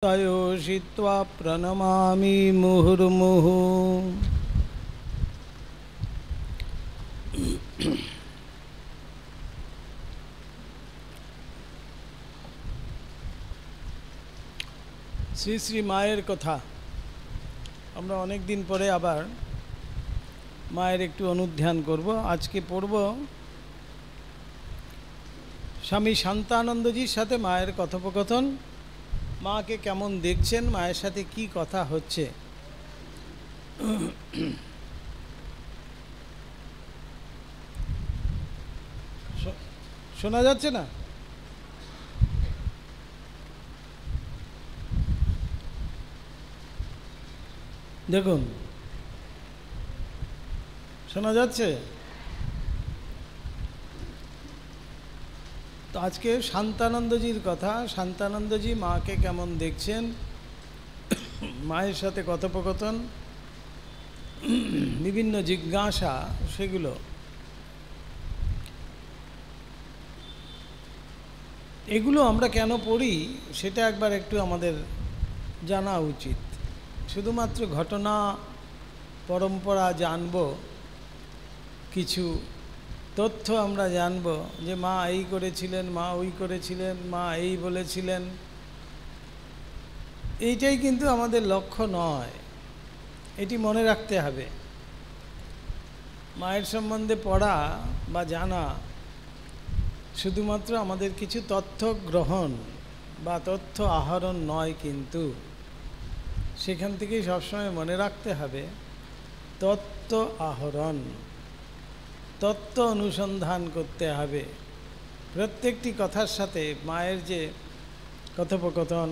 तयोषित्वा प्रणमामि मुहुर्मुहुः। শ্রী শ্রী মায়ের কথা আমরা অনেক দিন পরে আবার মায়ের একটু অনুধ্যান করব। আজকে পড়ব স্বামী শান্তানন্দজির সাথে মায়ের কথোপকথন। মাকে কেমন দেখছেন, মায়ের সাথে কি কথা হচ্ছে। শোনা যাচ্ছে না? দেখুন, শোনা যাচ্ছে তো। আজকে শান্তানন্দজির কথা, শান্তানন্দজি মাকে কেমন দেখছেন, মায়ের সাথে কথোপকথন, বিভিন্ন জিজ্ঞাসা, সেগুলো। এগুলো আমরা কেন পড়ি সেটা একবার একটু আমাদের জানা উচিত। শুধুমাত্র ঘটনা পরম্পরা জানব, কিছু তথ্য আমরা জানব যে মা এই করেছিলেন, মা ওই করেছিলেন, মা এই বলেছিলেন, এইটাই কিন্তু আমাদের লক্ষ্য নয়। এটি মনে রাখতে হবে। মায়ের সম্বন্ধে পড়া বা জানা শুধুমাত্র আমাদের কিছু তথ্য গ্রহণ বা তথ্য আহরণ নয়, কিন্তু সেখান থেকেই সবসময় মনে রাখতে হবে তত্ত্ব আহরণ, তত্ত্ব অনুসন্ধান করতে হবে। প্রত্যেকটি কথার সাথে মায়ের যে কথোপকথন,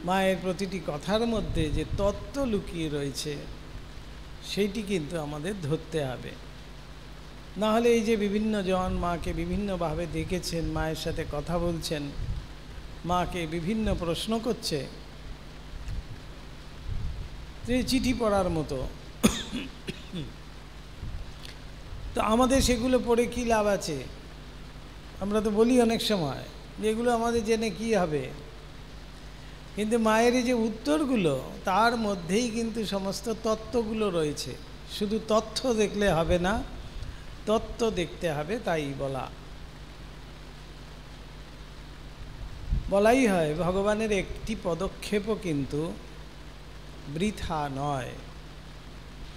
মায়ের প্রতিটি কথার মধ্যে যে তত্ত্ব লুকিয়ে রয়েছে সেইটি কিন্তু আমাদের ধরতে হবে। না হলে এই যে বিভিন্ন জন মাকে বিভিন্নভাবে দেখেছেন, মায়ের সাথে কথা বলছেন, মাকে বিভিন্ন প্রশ্ন করছে, যে চিঠি পড়ার মতো। তো আমাদের সেগুলো পড়ে কী লাভ আছে? আমরা তো বলি অনেক সময় যে এগুলো আমাদের জেনে কী হবে, কিন্তু মায়ের যে উত্তরগুলো তার মধ্যেই কিন্তু সমস্ত তত্ত্বগুলো রয়েছে। শুধু তথ্য দেখলে হবে না, তত্ত্ব দেখতে হবে। তাই বলাই হয় ভগবানের একটি পদক্ষেপও কিন্তু বৃথা নয়।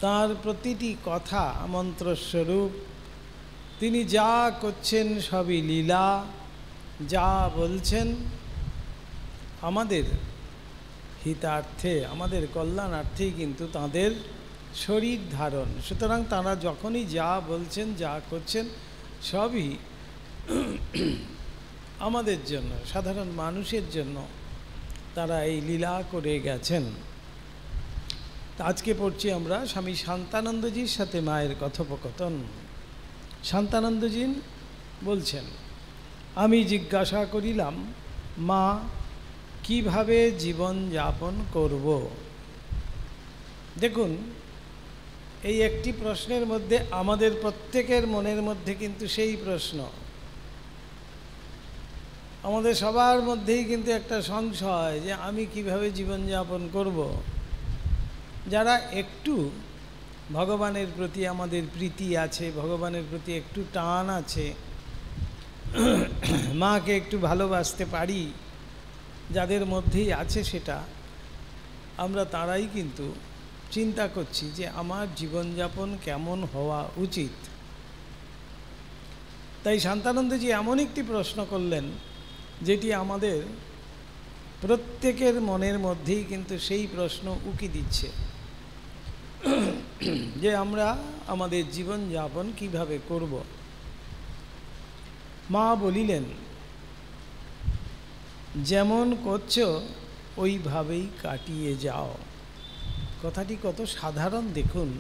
তার প্রতিটি কথা মন্ত্রস্বরূপ। তিনি যা করছেন সবই লীলা, যা বলছেন আমাদের হিতার্থে, আমাদের কল্যাণার্থেই কিন্তু তাঁদের শরীর ধারণ। সুতরাং তাঁরা যখনই যা বলছেন, যা করছেন, সবই আমাদের জন্য, সাধারণ মানুষের জন্য তারা এই লীলা করে গেছেন। আজকে পড়ছি আমরা স্বামী শান্তানন্দজির সাথে মায়ের কথোপকথন। শান্তানন্দজি বলছেন, আমি জিজ্ঞাসা করিলাম, মা কিভাবে জীবন যাপন করব? দেখুন, এই একটি প্রশ্নের মধ্যে আমাদের প্রত্যেকের মনের মধ্যে কিন্তু সেই প্রশ্ন, আমাদের সবার মধ্যেই কিন্তু একটা সংশয় যে আমি কিভাবে জীবন যাপন করব। যারা একটু ভগবানের প্রতি আমাদের প্রীতি আছে, ভগবানের প্রতি একটু টান আছে, মাকে একটু ভালোবাসতে পারি, যাদের মধ্যেই আছে সেটা, আমরা তারাই কিন্তু চিন্তা করছি যে আমার জীবনযাপন কেমন হওয়া উচিত। তাই শান্তানন্দজি এমন একটি প্রশ্ন করলেন যেটি আমাদের প্রত্যেকের মনের মধ্যেই কিন্তু সেই প্রশ্ন উকি দিচ্ছে যে আমরা আমাদের জীবনযাপন কিভাবে করব। মা বলিলেন, যেমন করছো ওইভাবেই কাটিয়ে যাও। কথাটি কত সাধারণ দেখুন।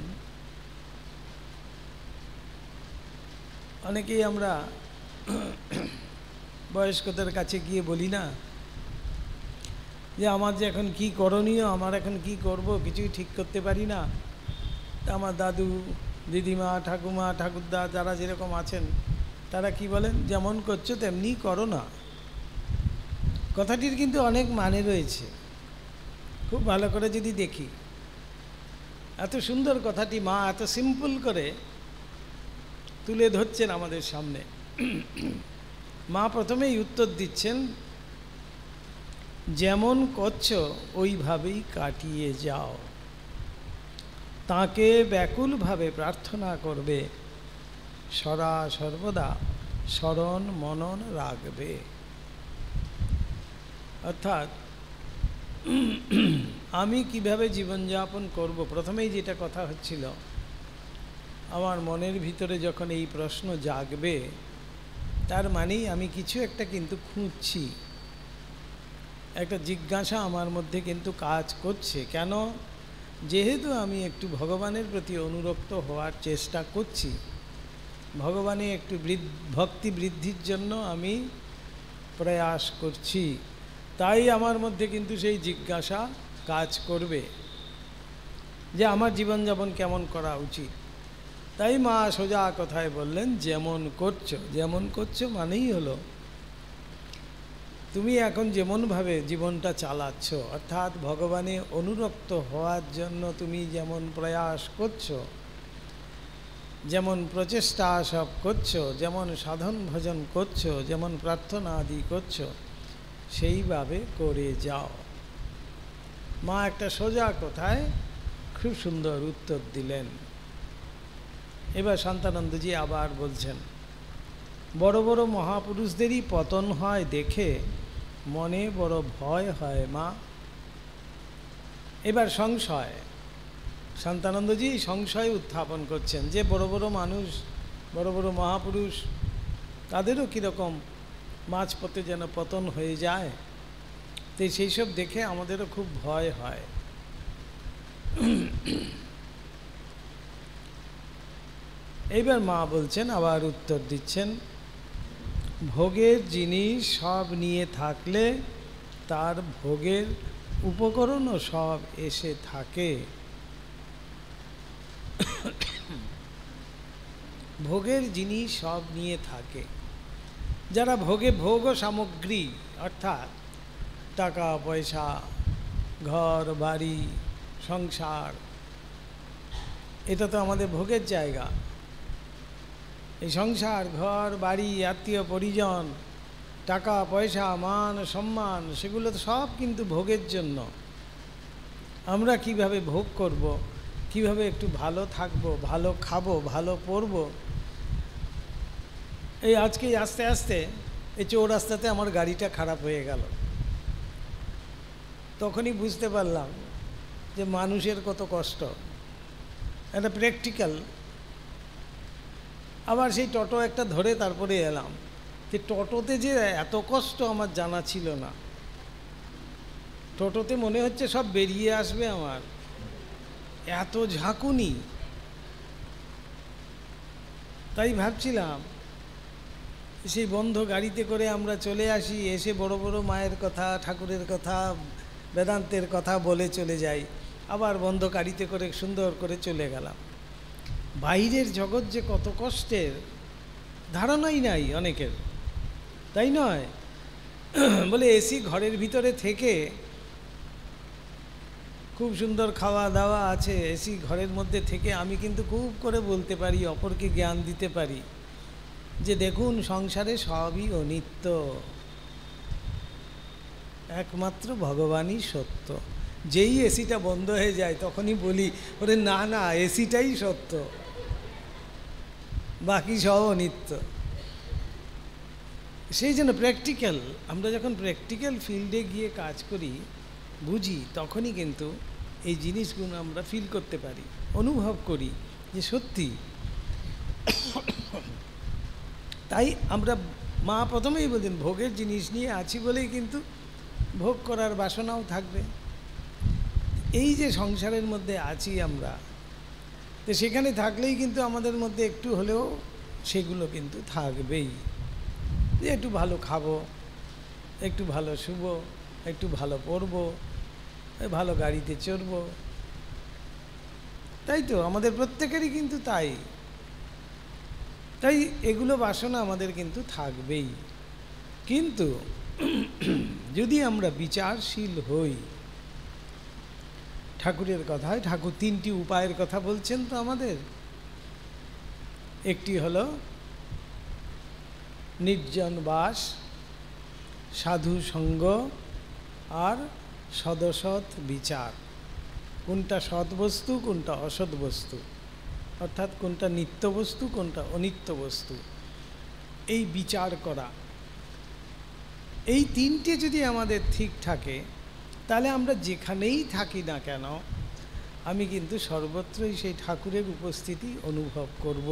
অনেকেই আমরা বয়স্কদের কাছে গিয়ে বলি না যে আমার যে এখন কি করণীয়, আমার এখন কি করব কিছুই ঠিক করতে পারি না। আমার দাদু, দিদিমা, ঠাকুমা, ঠাকুরদা যারা যেরকম আছেন তারা কি বলেন, যেমন করছো তেমনি করো না। কথাটির কিন্তু অনেক মানে রয়েছে, খুব ভালো করে যদি দেখি। এত সুন্দর কথাটি মা এত সিম্পল করে তুলে ধরছেন আমাদের সামনে। মা প্রথমেই উত্তর দিচ্ছেন, যেমন করছো ওইভাবেই কাটিয়ে যাও, তাকে ব্যাকুলভাবে প্রার্থনা করবে, সদা সর্বদা স্মরণ মনন রাখবে। অর্থাৎ আমি কিভাবে জীবনযাপন করব, প্রথমেই যেটা কথা হচ্ছিল, আমার মনের ভিতরে যখন এই প্রশ্ন জাগবে, তার মানেই আমি কিছু একটা কিন্তু খুঁজছি, একটা জিজ্ঞাসা আমার মধ্যে কিন্তু কাজ করছে। কেন? যেহেতু আমি একটু ভগবানের প্রতি অনুরক্ত হওয়ার চেষ্টা করছি, ভগবানে একটু ভক্তি বৃদ্ধির জন্য আমি প্রয়াস করছি, তাই আমার মধ্যে কিন্তু সেই জিজ্ঞাসা কাজ করবে যে আমার জীবনযাপন কেমন করা উচিত। তাই মা সোজা কথায় বললেন, যেমন করছো। যেমন করছো মানেই হলো তুমি এখন যেমনভাবে জীবনটা চালাচ্ছ, অর্থাৎ ভগবানে অনুরক্ত হওয়ার জন্য তুমি যেমন প্রয়াস করছো, যেমন প্রচেষ্টা সব করছো, যেমন সাধন ভজন করছো, যেমন প্রার্থনা আদি করছো, সেইভাবে করে যাও। মা একটা সোজা কথায় খুব সুন্দর উত্তর দিলেন। এবার শান্তানন্দজি আবার বলছেন, বড় বড় মহাপুরুষদেরই পতন হয় দেখে মনে বড় ভয় হয় মা। এবার সংশয়, শান্তানন্দজি সংশয় উত্থাপন করছেন যে বড় বড় মানুষ, বড় বড় মহাপুরুষ, তাদেরও কীরকম মাঝপথে যেন পতন হয়ে যায়, তো সেই সব দেখে আমাদেরও খুব ভয় হয়। এইবার মা বলছেন, আবার উত্তর দিচ্ছেন, ভোগের জিনিস সব নিয়ে থাকলে তার ভোগের উপকরণও সব এসে থাকে। ভোগের জিনিস সব নিয়ে থাকে, যারা ভোগ ও সামগ্রী, অর্থাৎ টাকা পয়সা, ঘর বাড়ি, সংসার, এটা তো আমাদের ভোগের জায়গা। এই সংসার, ঘর বাড়ি, আত্মীয় পরিজন, টাকা পয়সা, মান সম্মান, সেগুলো তো সব কিন্তু ভোগের জন্য। আমরা কিভাবে ভোগ করব, কিভাবে একটু ভালো থাকবো, ভালো খাবো, ভালো পরবো, এই আজকেই আস্তে আস্তে এই চৌরাস্তাতে আমার গাড়িটা খারাপ হয়ে গেল, তখনই বুঝতে পারলাম যে মানুষের কত কষ্ট, একটা প্র্যাকটিক্যাল। আবার সেই টোটো একটা ধরে তারপরে এলাম, যে টোটোতে যে এত কষ্ট আমার জানা ছিল না। টোটোতে মনে হচ্ছে সব বেরিয়ে আসবে আমার, এত ঝাঁকুনি। তাই ভাবছিলাম সেই বন্ধ গাড়িতে করে আমরা চলে আসি, এসে বড় বড় মায়ের কথা, ঠাকুরের কথা, বেদান্তের কথা বলে চলে যাই, আবার বন্ধ গাড়িতে করে সুন্দর করে চলে গেলাম। বাইরের জগৎ যে কত কষ্টের ধারণাই নাই অনেকের, তাই নয়? বলে এসি ঘরের ভিতরে থেকে খুব সুন্দর খাওয়া দাওয়া আছে, এসি ঘরের মধ্যে থেকে আমি কিন্তু খুব করে বলতে পারি, অপরকে জ্ঞান দিতে পারি যে দেখুন সংসারে সবই অনিত্য, একমাত্র ভগবানই সত্য। যেই এসিটা বন্ধ হয়ে যায় তখনই বলি, ওরে না না, এসিটাই সত্য, বাকি সব অনিত্য। সেই জন্য প্র্যাকটিক্যাল, আমরা যখন প্র্যাকটিক্যাল ফিল্ডে গিয়ে কাজ করি, বুঝি, তখনই কিন্তু এই জিনিসগুলো আমরা ফিল করতে পারি, অনুভব করি যে সত্যি। তাই আমরা, মা প্রথমেই বলছেন, ভোগের জিনিস নিয়ে আছি বলেই কিন্তু ভোগ করার বাসনাও থাকবে। এই যে সংসারের মধ্যে আছি আমরা, তো সেখানে থাকলেই কিন্তু আমাদের মধ্যে একটু হলেও সেগুলো কিন্তু থাকবেই, যে একটু ভালো খাবো, একটু ভালো শুবো, একটু ভালো পরবো, ভালো গাড়িতে চড়বো, তাই তো আমাদের প্রত্যেকেরই কিন্তু তাই। তাই এগুলো বাসনা আমাদের কিন্তু থাকবেই। কিন্তু যদি আমরা বিচারশীল হই, ঠাকুরের কথায় ঠাকুর তিনটি উপায়ের কথা বলছেন তো আমাদের। একটি হলো নির্জন বাস, সাধু সঙ্গ, আর সদসৎ বিচার। কোনটা সৎ বস্তু, কোনটা অসৎ বস্তু, অর্থাৎ কোনটা নিত্য বস্তু, কোনটা অনিত্য বস্তু, এই বিচার করা। এই তিনটে যদি আমাদের ঠিক থাকে, তাহলে আমরা যেখানেই থাকি না কেন, আমি কিন্তু সর্বত্রই সেই ঠাকুরের উপস্থিতি অনুভব করব।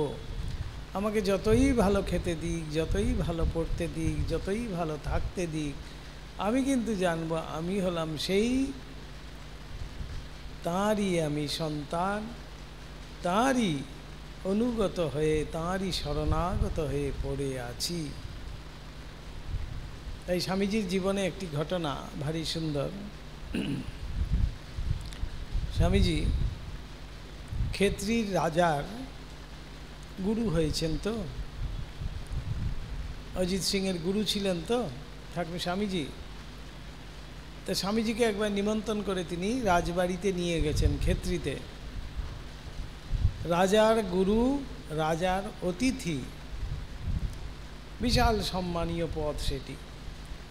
আমাকে যতই ভালো খেতে দিক, যতই ভালো পড়তে দিক, যতই ভালো থাকতে দিক, আমি কিন্তু জানব আমি হলাম সেই তাঁরই আমি সন্তান, তাঁরই অনুগত হয়ে, তাঁরই শরণাগত হয়ে পড়ে আছি। তাই স্বামীজির জীবনে একটি ঘটনা ভারী সুন্দর। স্বামীজি ক্ষেত্রীর রাজার গুরু হয়েছেন তো, অজিত সিংয়ের গুরু ছিলেন তো ঠাকুর স্বামীজি। তা স্বামীজিকে একবার নিমন্ত্রণ করে তিনি রাজবাড়িতে নিয়ে গেছেন ক্ষেত্রীতে। রাজার গুরু, রাজার অতিথি, বিশাল সম্মানীয় পদ সেটি।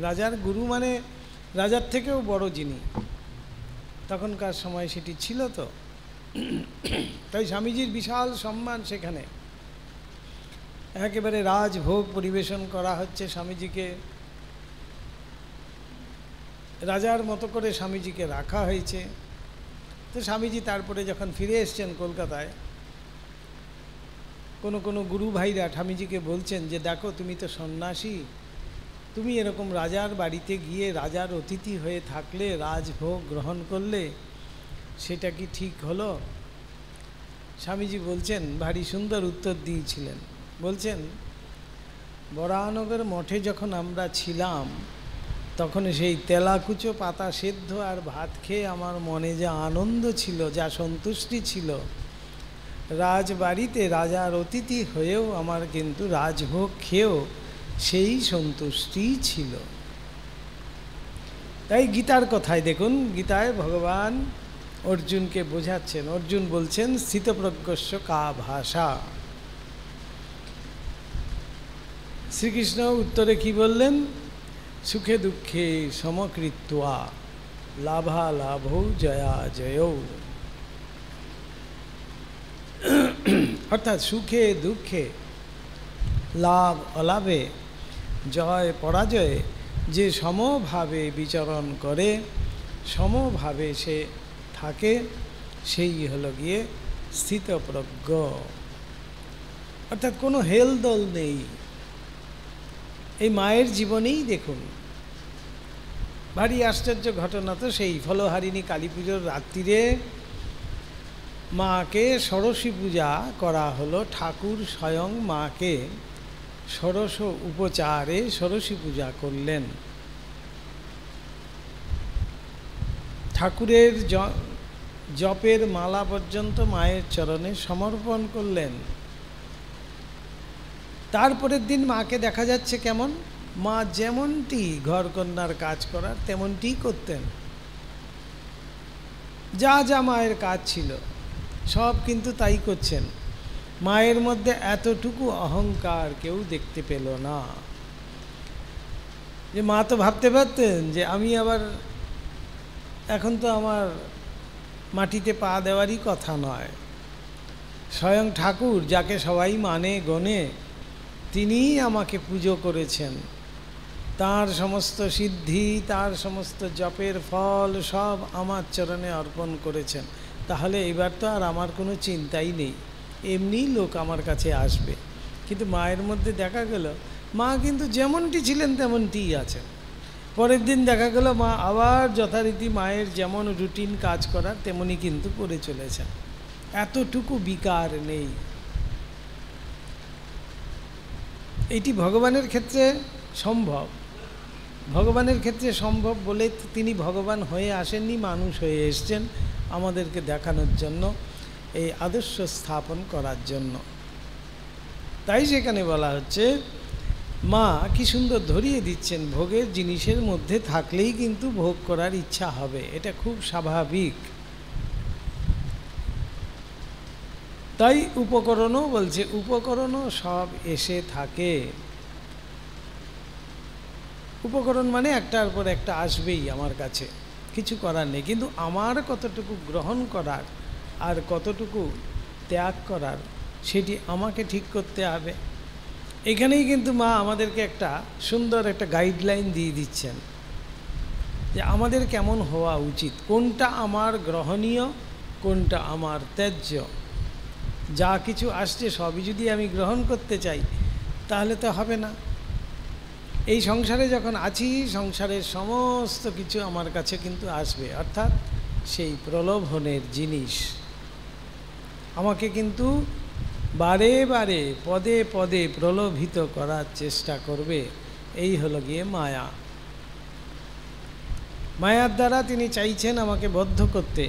রাজার গুরু মানে রাজার থেকেও বড় যিনি, তখনকার সময় সেটি ছিল তো। তাই স্বামীজির বিশাল সম্মান সেখানে। একেবারে রাজভোগ পরিবেশন করা হচ্ছে স্বামীজিকে, রাজার মতো করে স্বামীজিকে রাখা হয়েছে। তো স্বামীজি তারপরে যখন ফিরে এসছেন কলকাতায়, কোনো গুরু ভাইরা স্বামীজিকে বলছেন যে দেখো, তুমি তো সন্ন্যাসী, তুমি এরকম রাজার বাড়িতে গিয়ে রাজার অতিথি হয়ে থাকলে, রাজভোগ গ্রহণ করলে, সেটা কি ঠিক হলো? স্বামীজি বলছেন, ভারী সুন্দর উত্তর দিয়েছিলেন। বলছেন, বরাহনগর মঠে যখন আমরা ছিলাম, তখন সেই তেলাকুচো পাতা সেদ্ধ আর ভাত খেয়ে আমার মনে যা আনন্দ ছিল, যা সন্তুষ্টি ছিল, রাজবাড়িতে রাজার অতিথি হয়েও আমার কিন্তু রাজভোগ খেয়েও সেই সন্তুষ্টি ছিল। তাই গীতার কথায় দেখুন, গীতায় ভগবান অর্জুনকে বোঝাচ্ছেন। অর্জুন বলছেন, স্থিতপ্রজ্ঞস্য কা ভাষা। শ্রীকৃষ্ণ উত্তরে কি বললেন? সুখে দুঃখে সমকৃত্বা লাভালাভৌ জয়া জয়ৌ। অর্থাৎ সুখে দুঃখে, লাভ অলাভে, জয় পরাজয়ে যে সমভাবে বিচরণ করে, সমভাবে সে থাকে, সেই হলো গিয়ে স্থিতপ্রজ্ঞ। অর্থাৎ কোনো হেলদোল নেই। এই মায়ের জীবনেই দেখুন, ভারী আশ্চর্য ঘটনা তো সেই ফলহারিণী কালী পুজোর রাত্রিরে মাকে ষোড়শী পূজা করা হলো। ঠাকুর স্বয়ং মাকে ষোড়শ উপচারে ষোড়শী পূজা করলেন। ঠাকুরের জপের মালা পর্যন্ত মায়ের চরণে সমর্পণ করলেন। তারপরের দিন মাকে দেখা যাচ্ছে কেমন, মা যেমনটি ঘরকন্যার কাজ করার তেমনটিই করতেন। যা যা মায়ের কাজ ছিল সব কিন্তু তাই করছেন। মায়ের মধ্যে এতটুকু অহংকার কেউ দেখতে পেল না। যে মা তো ভাবতে পারতেন যে আমি আবার, এখন তো আমার মাটিতে পা দেওয়ারই কথা নয়। স্বয়ং ঠাকুর, যাকে সবাই মানে গণে, তিনিই আমাকে পুজো করেছেন। তার সমস্ত সিদ্ধি, তার সমস্ত জপের ফল সব আমার চরণে অর্পণ করেছেন। তাহলে এবার তো আর আমার কোনো চিন্তাই নেই, এমনিই লোক আমার কাছে আসবে। কিন্তু মায়ের মধ্যে দেখা গেল মা কিন্তু যেমনটি ছিলেন তেমনটিই আছেন। পরের দিন দেখা গেল মা আবার যথারীতি মায়ের যেমন রুটিন কাজ করার তেমনই কিন্তু করে চলেছেন। এতটুকু বিকার নেই। এটি ভগবানের ক্ষেত্রে সম্ভব। ভগবানের ক্ষেত্রে সম্ভব বলে তিনি ভগবান হয়ে আসেননি, মানুষ হয়ে এসছেন আমাদেরকে দেখানোর জন্য, এই আদর্শ স্থাপন করার জন্য। তাই সেখানে বলা হচ্ছে মা কি সুন্দর ধরিয়ে দিচ্ছেন, ভোগের জিনিসের মধ্যে থাকলেই কিন্তু ভোগ করার ইচ্ছা হবে, এটা খুব স্বাভাবিক। তাই উপকরণও বলছে, উপকরণও সব এসে থাকে। উপকরণ মানে একটার পর একটা আসবেই আমার কাছে, কিছু করার নেই। কিন্তু আমার কতটুকু গ্রহণ করার আর কতটুকু ত্যাগ করার সেটি আমাকে ঠিক করতে হবে। এখানেই কিন্তু মা আমাদেরকে একটা সুন্দর একটা গাইডলাইন দিয়ে দিচ্ছেন যে আমাদের কেমন হওয়া উচিত, কোনটা আমার গ্রহণীয়, কোনটা আমার ত্যায্য। যা কিছু আসছে সবই যদি আমি গ্রহণ করতে চাই তাহলে তো হবে না। এই সংসারে যখন আছি, সংসারের সমস্ত কিছু আমার কাছে কিন্তু আসবে, অর্থাৎ সেই প্রলোভনের জিনিস আমাকে কিন্তু বারে বারে পদে পদে প্রলোভিত করার চেষ্টা করবে। এই হলো গিয়ে মায়া। মায়ার দ্বারা তিনি চাইছেন আমাকে বদ্ধ করতে,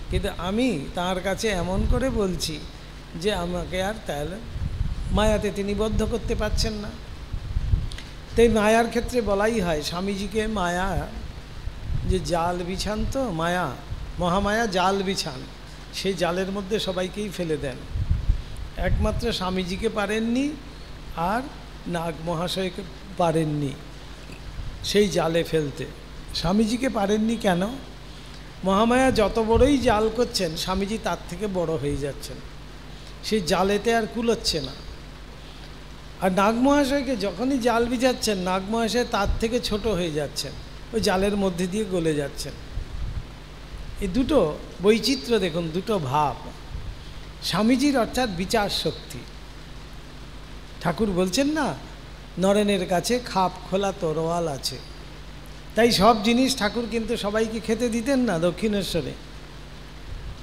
কিন্তু আমি তার কাছে এমন করে বলছি যে আমাকে আর তাহলে মায়াতে তিনি বদ্ধ করতে পারছেন না। তাই মায়ার ক্ষেত্রে বলাই হয়, স্বামীজিকে মায়া যে জাল বিছান, তো মায়া মহামায়া জাল বিছান, সেই জালের মধ্যে সবাইকেই ফেলে দেন। একমাত্র স্বামীজিকে পারেননি আর নাগ মহাশয়কে পারেননি সেই জালে ফেলতে। স্বামীজিকে পারেননি কেন? মহামায়া যত বড়ই জাল করছেন, স্বামীজি তার থেকে বড় হয়ে যাচ্ছেন, সেই জালেতে আর কুলোচ্ছে না। আর নাগমহাশয়কে যখনই জাল বিছাচ্ছেন, নাগমহাশয় তার থেকে ছোট হয়ে যাচ্ছেন, ওই জালের মধ্যে দিয়ে গলে যাচ্ছেন। এই দুটো বৈচিত্র্য দেখুন, দুটো ভাব। স্বামীজির অর্থাৎ বিচার শক্তি। ঠাকুর বলছেন না, নরেনের কাছে খাপ খোলা তরোয়াল আছে। তাই সব জিনিস ঠাকুর কিন্তু সবাইকে খেতে দিতেন না। দক্ষিণেশ্বরে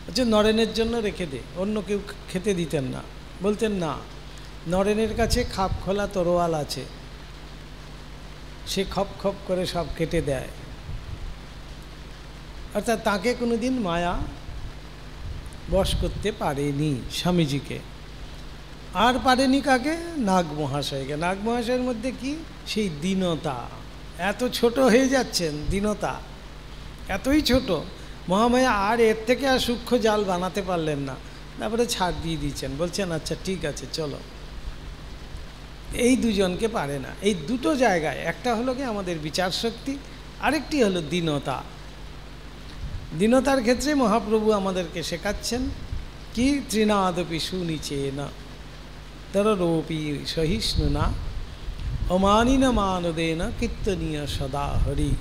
হচ্ছে নরেনের জন্য রেখে দে, অন্য কেউ খেতে দিতেন না। বলতেন না, নরেনের কাছে খাপ খোলা তরোয়াল আছে, সে খপ খপ করে সব কেটে দেয়। অর্থাৎ তাকে কোনোদিন মায়া বশ করতে পারেনি স্বামীজিকে। আর পারেনি কাকে? নাগ মহাশয়কে। নাগ মহাশয়ের মধ্যে কি সেই দীনতা, এত ছোট হয়ে যাচ্ছেন, দীনতা এতই ছোট, মহামায়া আর এর থেকে আর সূক্ষ্ম জাল বানাতে পারলেন না। তারপরে ছাড় দিয়ে দিচ্ছেন, বলছেন আচ্ছা ঠিক আছে চলো। এই দুজনকে পারে না। এই দুটো জায়গায়, একটা হলো কি আমাদের বিচার শক্তি, আরেকটি হলো দীনতা। দীনতার ক্ষেত্রে মহাপ্রভু আমাদেরকে শেখাচ্ছেন কি, তৃণাদপি সুনিচেন তররোপি সহিষ্ণুনা অমানিন মানদেন কীর্তনীয় সদা হরি।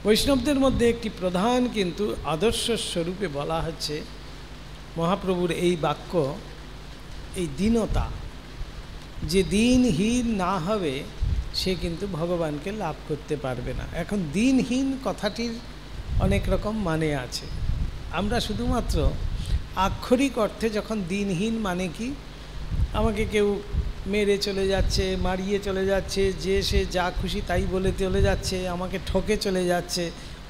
বৈষ্ণবদের মধ্যে একটি প্রধান কিন্তু আদর্শ স্বরূপে বলা হচ্ছে মহাপ্রভুর এই বাক্য, এই দীনতা। যে দিনহীন না হবে সে কিন্তু ভগবানকে লাভ করতে পারবে না। এখন দিনহীন কথাটির অনেক রকম মানে আছে। আমরা শুধুমাত্র আক্ষরিক অর্থে যখন দিনহীন মানে কি, আমাকে কেউ মেরে চলে যাচ্ছে, মারিয়ে চলে যাচ্ছে, যে সে যা খুশি তাই বলে চলে যাচ্ছে, আমাকে ঠকে চলে যাচ্ছে,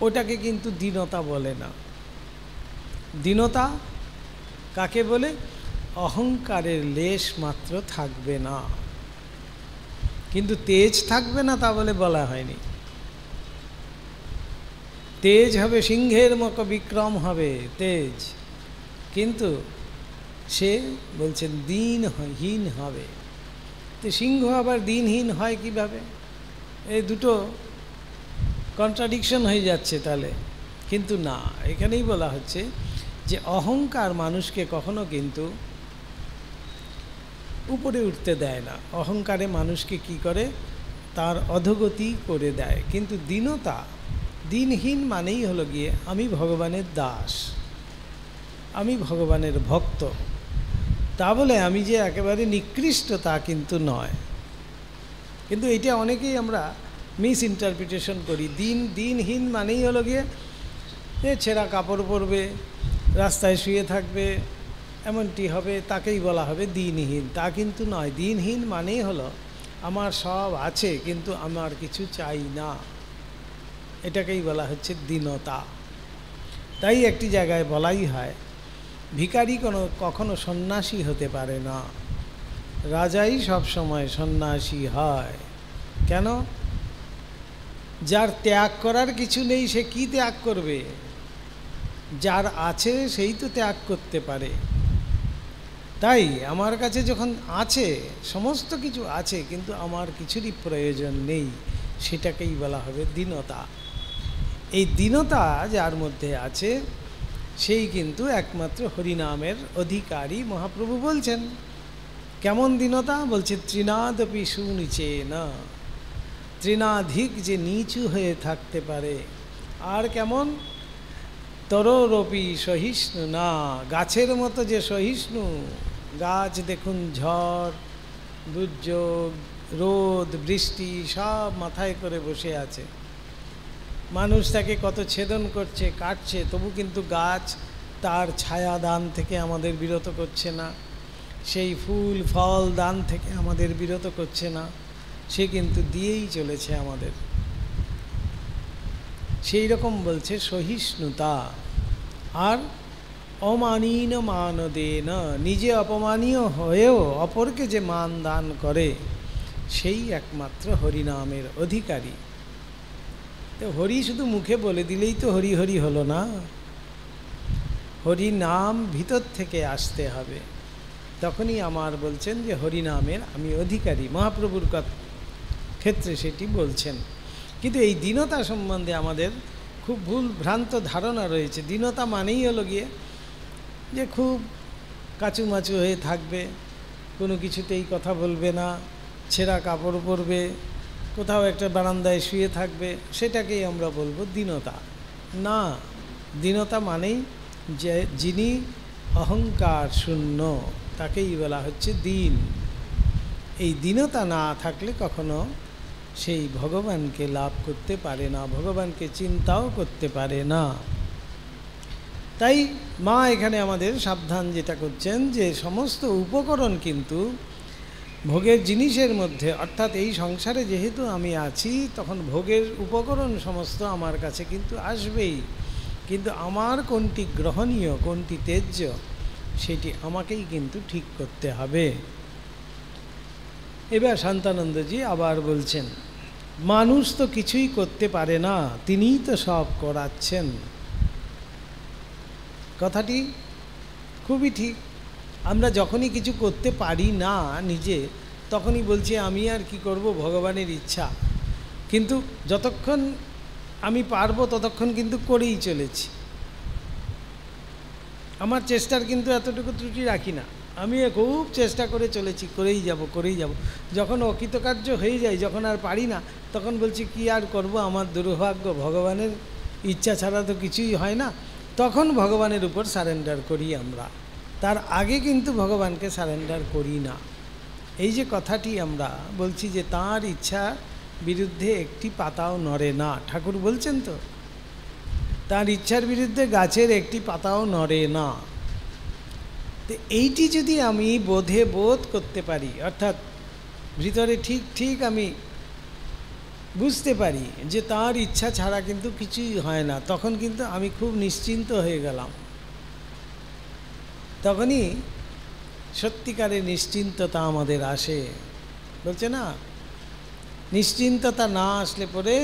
ওটাকে কিন্তু দীনতা বলে না। দীনতা কাকে বলে? অহংকারের লেশ মাত্র থাকবে না, কিন্তু তেজ থাকবে না তা বলে বলা হয়নি। তেজ হবে, সিংহের মতো বিক্রম হবে তেজ, কিন্তু সে বলছেন দিনহীন হবে। তো সিংহ আবার দিনহীন হয় কিভাবে? এই দুটো কন্ট্রাডিকশন হয়ে যাচ্ছে তাহলে। কিন্তু না, এখানেই বলা হচ্ছে যে অহংকার মানুষকে কখনো কিন্তু উপরে উঠতে দেয় না। অহংকারে মানুষকে কি করে? তার অধোগতি করে দেয়। কিন্তু দীনতা, দিনহীন মানেই হলো গিয়ে আমি ভগবানের দাস, আমি ভগবানের ভক্ত। তা বলে আমি যে একেবারে নিকৃষ্ট তা কিন্তু নয়। কিন্তু এটা অনেকেই আমরা মিস ইন্টারপ্রিটেশন করি। দিনহীন মানেই হলো গিয়ে ছেঁড়া কাপড় পরবে, রাস্তায় শুয়ে থাকবে, এমনটি হবে, তাকেই বলা হবে দিনহীন। তা কিন্তু নয়। দিনহীন মানেই হলো আমার সব আছে কিন্তু আমার কিছু চাই না, এটাকেই বলা হচ্ছে দীনতা। তাই একটি জায়গায় বলাই হয় ভিখারি কখনো সন্ন্যাসী হতে পারে না। রাজাই সব সময় সন্ন্যাসী হয়। কেন? যার ত্যাগ করার কিছু নেই সে কি ত্যাগ করবে? যার আছে সেই তো ত্যাগ করতে পারে। তাই আমার কাছে যখন আছে, সমস্ত কিছু আছে, কিন্তু আমার কিছুরই প্রয়োজন নেই, সেটাকেই বলা হবে দীনতা। এই দীনতা যার মধ্যে আছে সেই কিন্তু একমাত্র হরিনামের অধিকারী। মহাপ্রভু বলছেন কেমন দীনতা? বলছে তৃণাদপি সুনিচে না, তৃণাধিক যে নিচু হয়ে থাকতে পারে। আর কেমন? তরোরপি সহিষ্ণু না, গাছের মতো যে সহিষ্ণু। গাছ দেখুন, ঝড়, দুর্যোগ, রোদ, বৃষ্টি সব মাথায় করে বসে আছে। মানুষ তাকে কত ছেদন করছে, কাটছে, তবু কিন্তু গাছ তার ছায়া দান থেকে আমাদের বিরত করছে না, সেই ফুল ফল দান থেকে আমাদের বিরত করছে না, সে কিন্তু দিয়েই চলেছে আমাদের। সেই রকম বলছে সহিষ্ণুতা। আর অমানীন মানদেন, নিজে অপমানীয় হয়েও অপরকে যে মান দান করে সেই একমাত্র হরিনামের অধিকারী। তো হরি শুধু মুখে বলে দিলেই তো হরি হরি হলো না, হরি নাম ভিতর থেকে আসতে হবে, তখনই আমার বলছেন যে হরিনামের আমি অধিকারী। মহাপ্রভুর ক্ষেত্রে সেটি বলছেন। কিন্তু এই দীনতা সম্বন্ধে আমাদের খুব ভুল ভ্রান্ত ধারণা রয়েছে। দীনতা মানেই হলো গিয়ে যে খুব কাচুমাচু হয়ে থাকবে, কোনো কিছুতেই কথা বলবে না, ছেঁড়া কাপড় পরবে, কোথাও একটা বারান্দায় শুয়ে থাকবে, সেটাকেই আমরা বলবো দীনতা। না, দীনতা মানেই যে যিনি অহংকার শূন্য, তাকেই বলা হচ্ছে দীন। এই দীনতা না থাকলে কখনো সেই ভগবানকে লাভ করতে পারে না, ভগবানকে চিন্তাও করতে পারে না। তাই মা এখানে আমাদের সাবধান যেটা করছেন যে সমস্ত উপকরণ কিন্তু ভোগের জিনিসের মধ্যে, অর্থাৎ এই সংসারে যেহেতু আমি আছি তখন ভোগের উপকরণ সমস্ত আমার কাছে কিন্তু আসবেই, কিন্তু আমার কোনটি গ্রহণীয় কোনটি ত্যায্য সেটি আমাকেই কিন্তু ঠিক করতে হবে। এবার শান্তানন্দজি আবার বলছেন, মানুষ তো কিছুই করতে পারে না, তিনিই তো সব করাচ্ছেন। কথাটি খুবই ঠিক। আমরা যখনই কিছু করতে পারি না নিজে, তখনই বলছি আমি আর কি করব, ভগবানের ইচ্ছা। কিন্তু যতক্ষণ আমি পারবো ততক্ষণ কিন্তু করেই চলেছি। আমার চেষ্টার কিন্তু এতটুকু ত্রুটি রাখি না, আমি খুব চেষ্টা করে চলেছি, করেই যাব। যখন অকৃতকার্য হয়ে যায়, যখন আর পারি না, তখন বলছি কি আর করব, আমার দুর্ভাগ্য, ভগবানের ইচ্ছা ছাড়া তো কিছুই হয় না। তখন ভগবানের উপর সারেন্ডার করি আমরা, তার আগে কিন্তু ভগবানকে সারেন্ডার করি না। এই যে কথাটি আমরা বলছি যে তাঁর ইচ্ছা বিরুদ্ধে একটি পাতাও নড়ে না, ঠাকুর বলছেন তো, তার ইচ্ছার বিরুদ্ধে গাছের একটি পাতাও নড়ে না। তো এইটি যদি আমি বোধ করতে পারি, অর্থাৎ ভিতরে ঠিক আমি বুঝতে পারি যে তার ইচ্ছা ছাড়া কিন্তু কিছুই হয় না, তখন কিন্তু আমি খুব নিশ্চিন্ত হয়ে গেলাম। তখনই সত্যিকারের নিশ্চিন্ততা আমাদের আসে। বলছে না, নিশ্চিন্ততা না আসলে পরে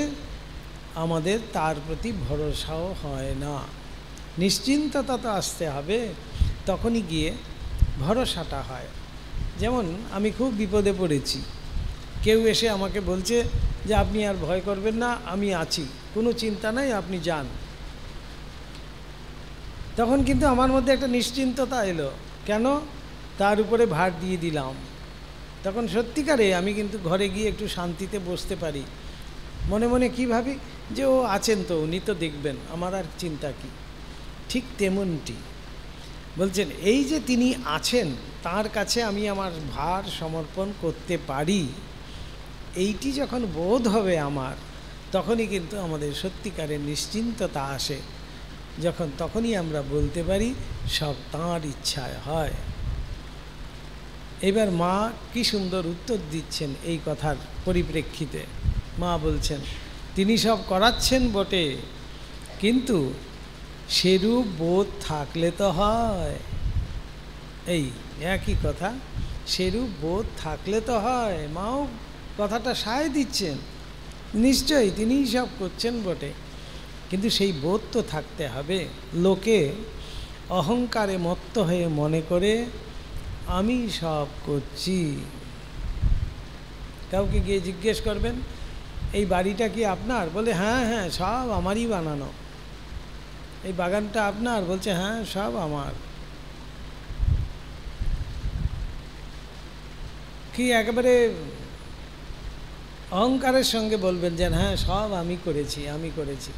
আমাদের তার প্রতি ভরসাও হয় না। নিশ্চিন্ততা তো আসতে হবে, তখনই গিয়ে ভরসাটা হয়। যেমন আমি খুব বিপদে পড়েছি, কেউ এসে আমাকে বলছে যে আপনি আর ভয় করবেন না, আমি আছি, কোনো চিন্তা নাই, আপনি যান। তখন কিন্তু আমার মধ্যে একটা নিশ্চিন্ততা এলো। কেন? তার উপরে ভার দিয়ে দিলাম। তখন সত্যিকারে আমি কিন্তু ঘরে গিয়ে একটু শান্তিতে বসতে পারি। মনে মনে কী ভাবি যে ও আছেন তো, উনি তো দেখবেন, আমার আর চিন্তা কি। ঠিক তেমনটি বলছেন, এই যে তিনি আছেন, তার কাছে আমি আমার ভার সমর্পণ করতে পারি, এইটি যখন বোধ হবে আমার, তখনই কিন্তু আমাদের সত্যিকারের নিশ্চিন্ততা আসে। তখনই আমরা বলতে পারি সব তাঁর ইচ্ছায় হয়। এবার মা কি সুন্দর উত্তর দিচ্ছেন এই কথার পরিপ্রেক্ষিতে। মা বলছেন, তিনি সব করাচ্ছেন বটে, কিন্তু সেরূপ বোধ থাকলে তো হয়। এই একই কথা, সেরূপ বোধ থাকলে তো হয়। মাও কথাটা সায় দিচ্ছেন, নিশ্চয়ই তিনিই সব করছেন বটে, কিন্তু সেই বোধ তো থাকতে হবে। লোকে অহংকারে মত্ত হয়ে মনে করে আমি সব করছি। কাউকে গিয়ে জিজ্ঞেস করবেন এই বাড়িটা কি আপনার? বলে হ্যাঁ হ্যাঁ সব আমারই বানানো। এই বাগানটা আপনার? বলছে হ্যাঁ সব আমার। কি একেবারে অহংকারের সঙ্গে বলবেন যে হ্যাঁ সব আমি করেছি, আমি করেছি।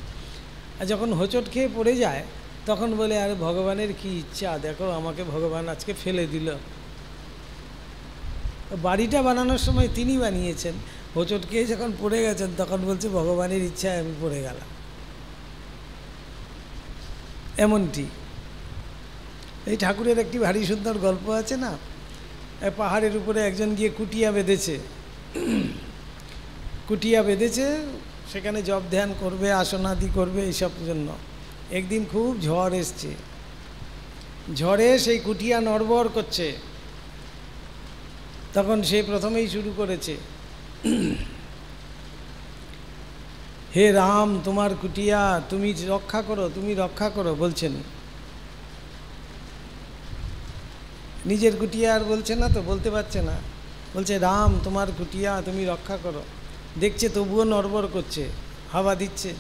আর যখন হোঁচট খেয়ে পড়ে যায় তখন বলে আরে ভগবানের কি ইচ্ছা, দেখো আমাকে ভগবান আজকে ফেলে দিল। বাড়িটা বানানোর সময় তিনি বানিয়েছেন, হোঁচট খেয়ে যখন পড়ে গেছেন তখন বলছে ভগবানের ইচ্ছায় আমি পড়ে গেলাম। এমনটি এই ঠাকুরের একটি ভারী সুন্দর গল্প আছে না, পাহাড়ের উপরে একজন গিয়ে কুটিয়া বেঁধেছে, কুটিয়া বেঁধেছে, সেখানে জপ ধ্যান করবে, আসনাদি করবে এইসব জন্য। একদিন খুব ঝড় এসছে, ঝড়ে সেই কুটিয়া নড়বড় করছে। তখন সে প্রথমেই শুরু করেছে, হে রাম তোমার কুটিয়া তুমি রক্ষা করো, তুমি রক্ষা করো বলছেন। নিজের কুটিয়া আর বলছে না তো, বলতে পারছে না, বলছে রাম তোমার কুটিয়া তুমি রক্ষা করো। দেখছে তবুও নড়বড় করছে, হাওয়া দিচ্ছে।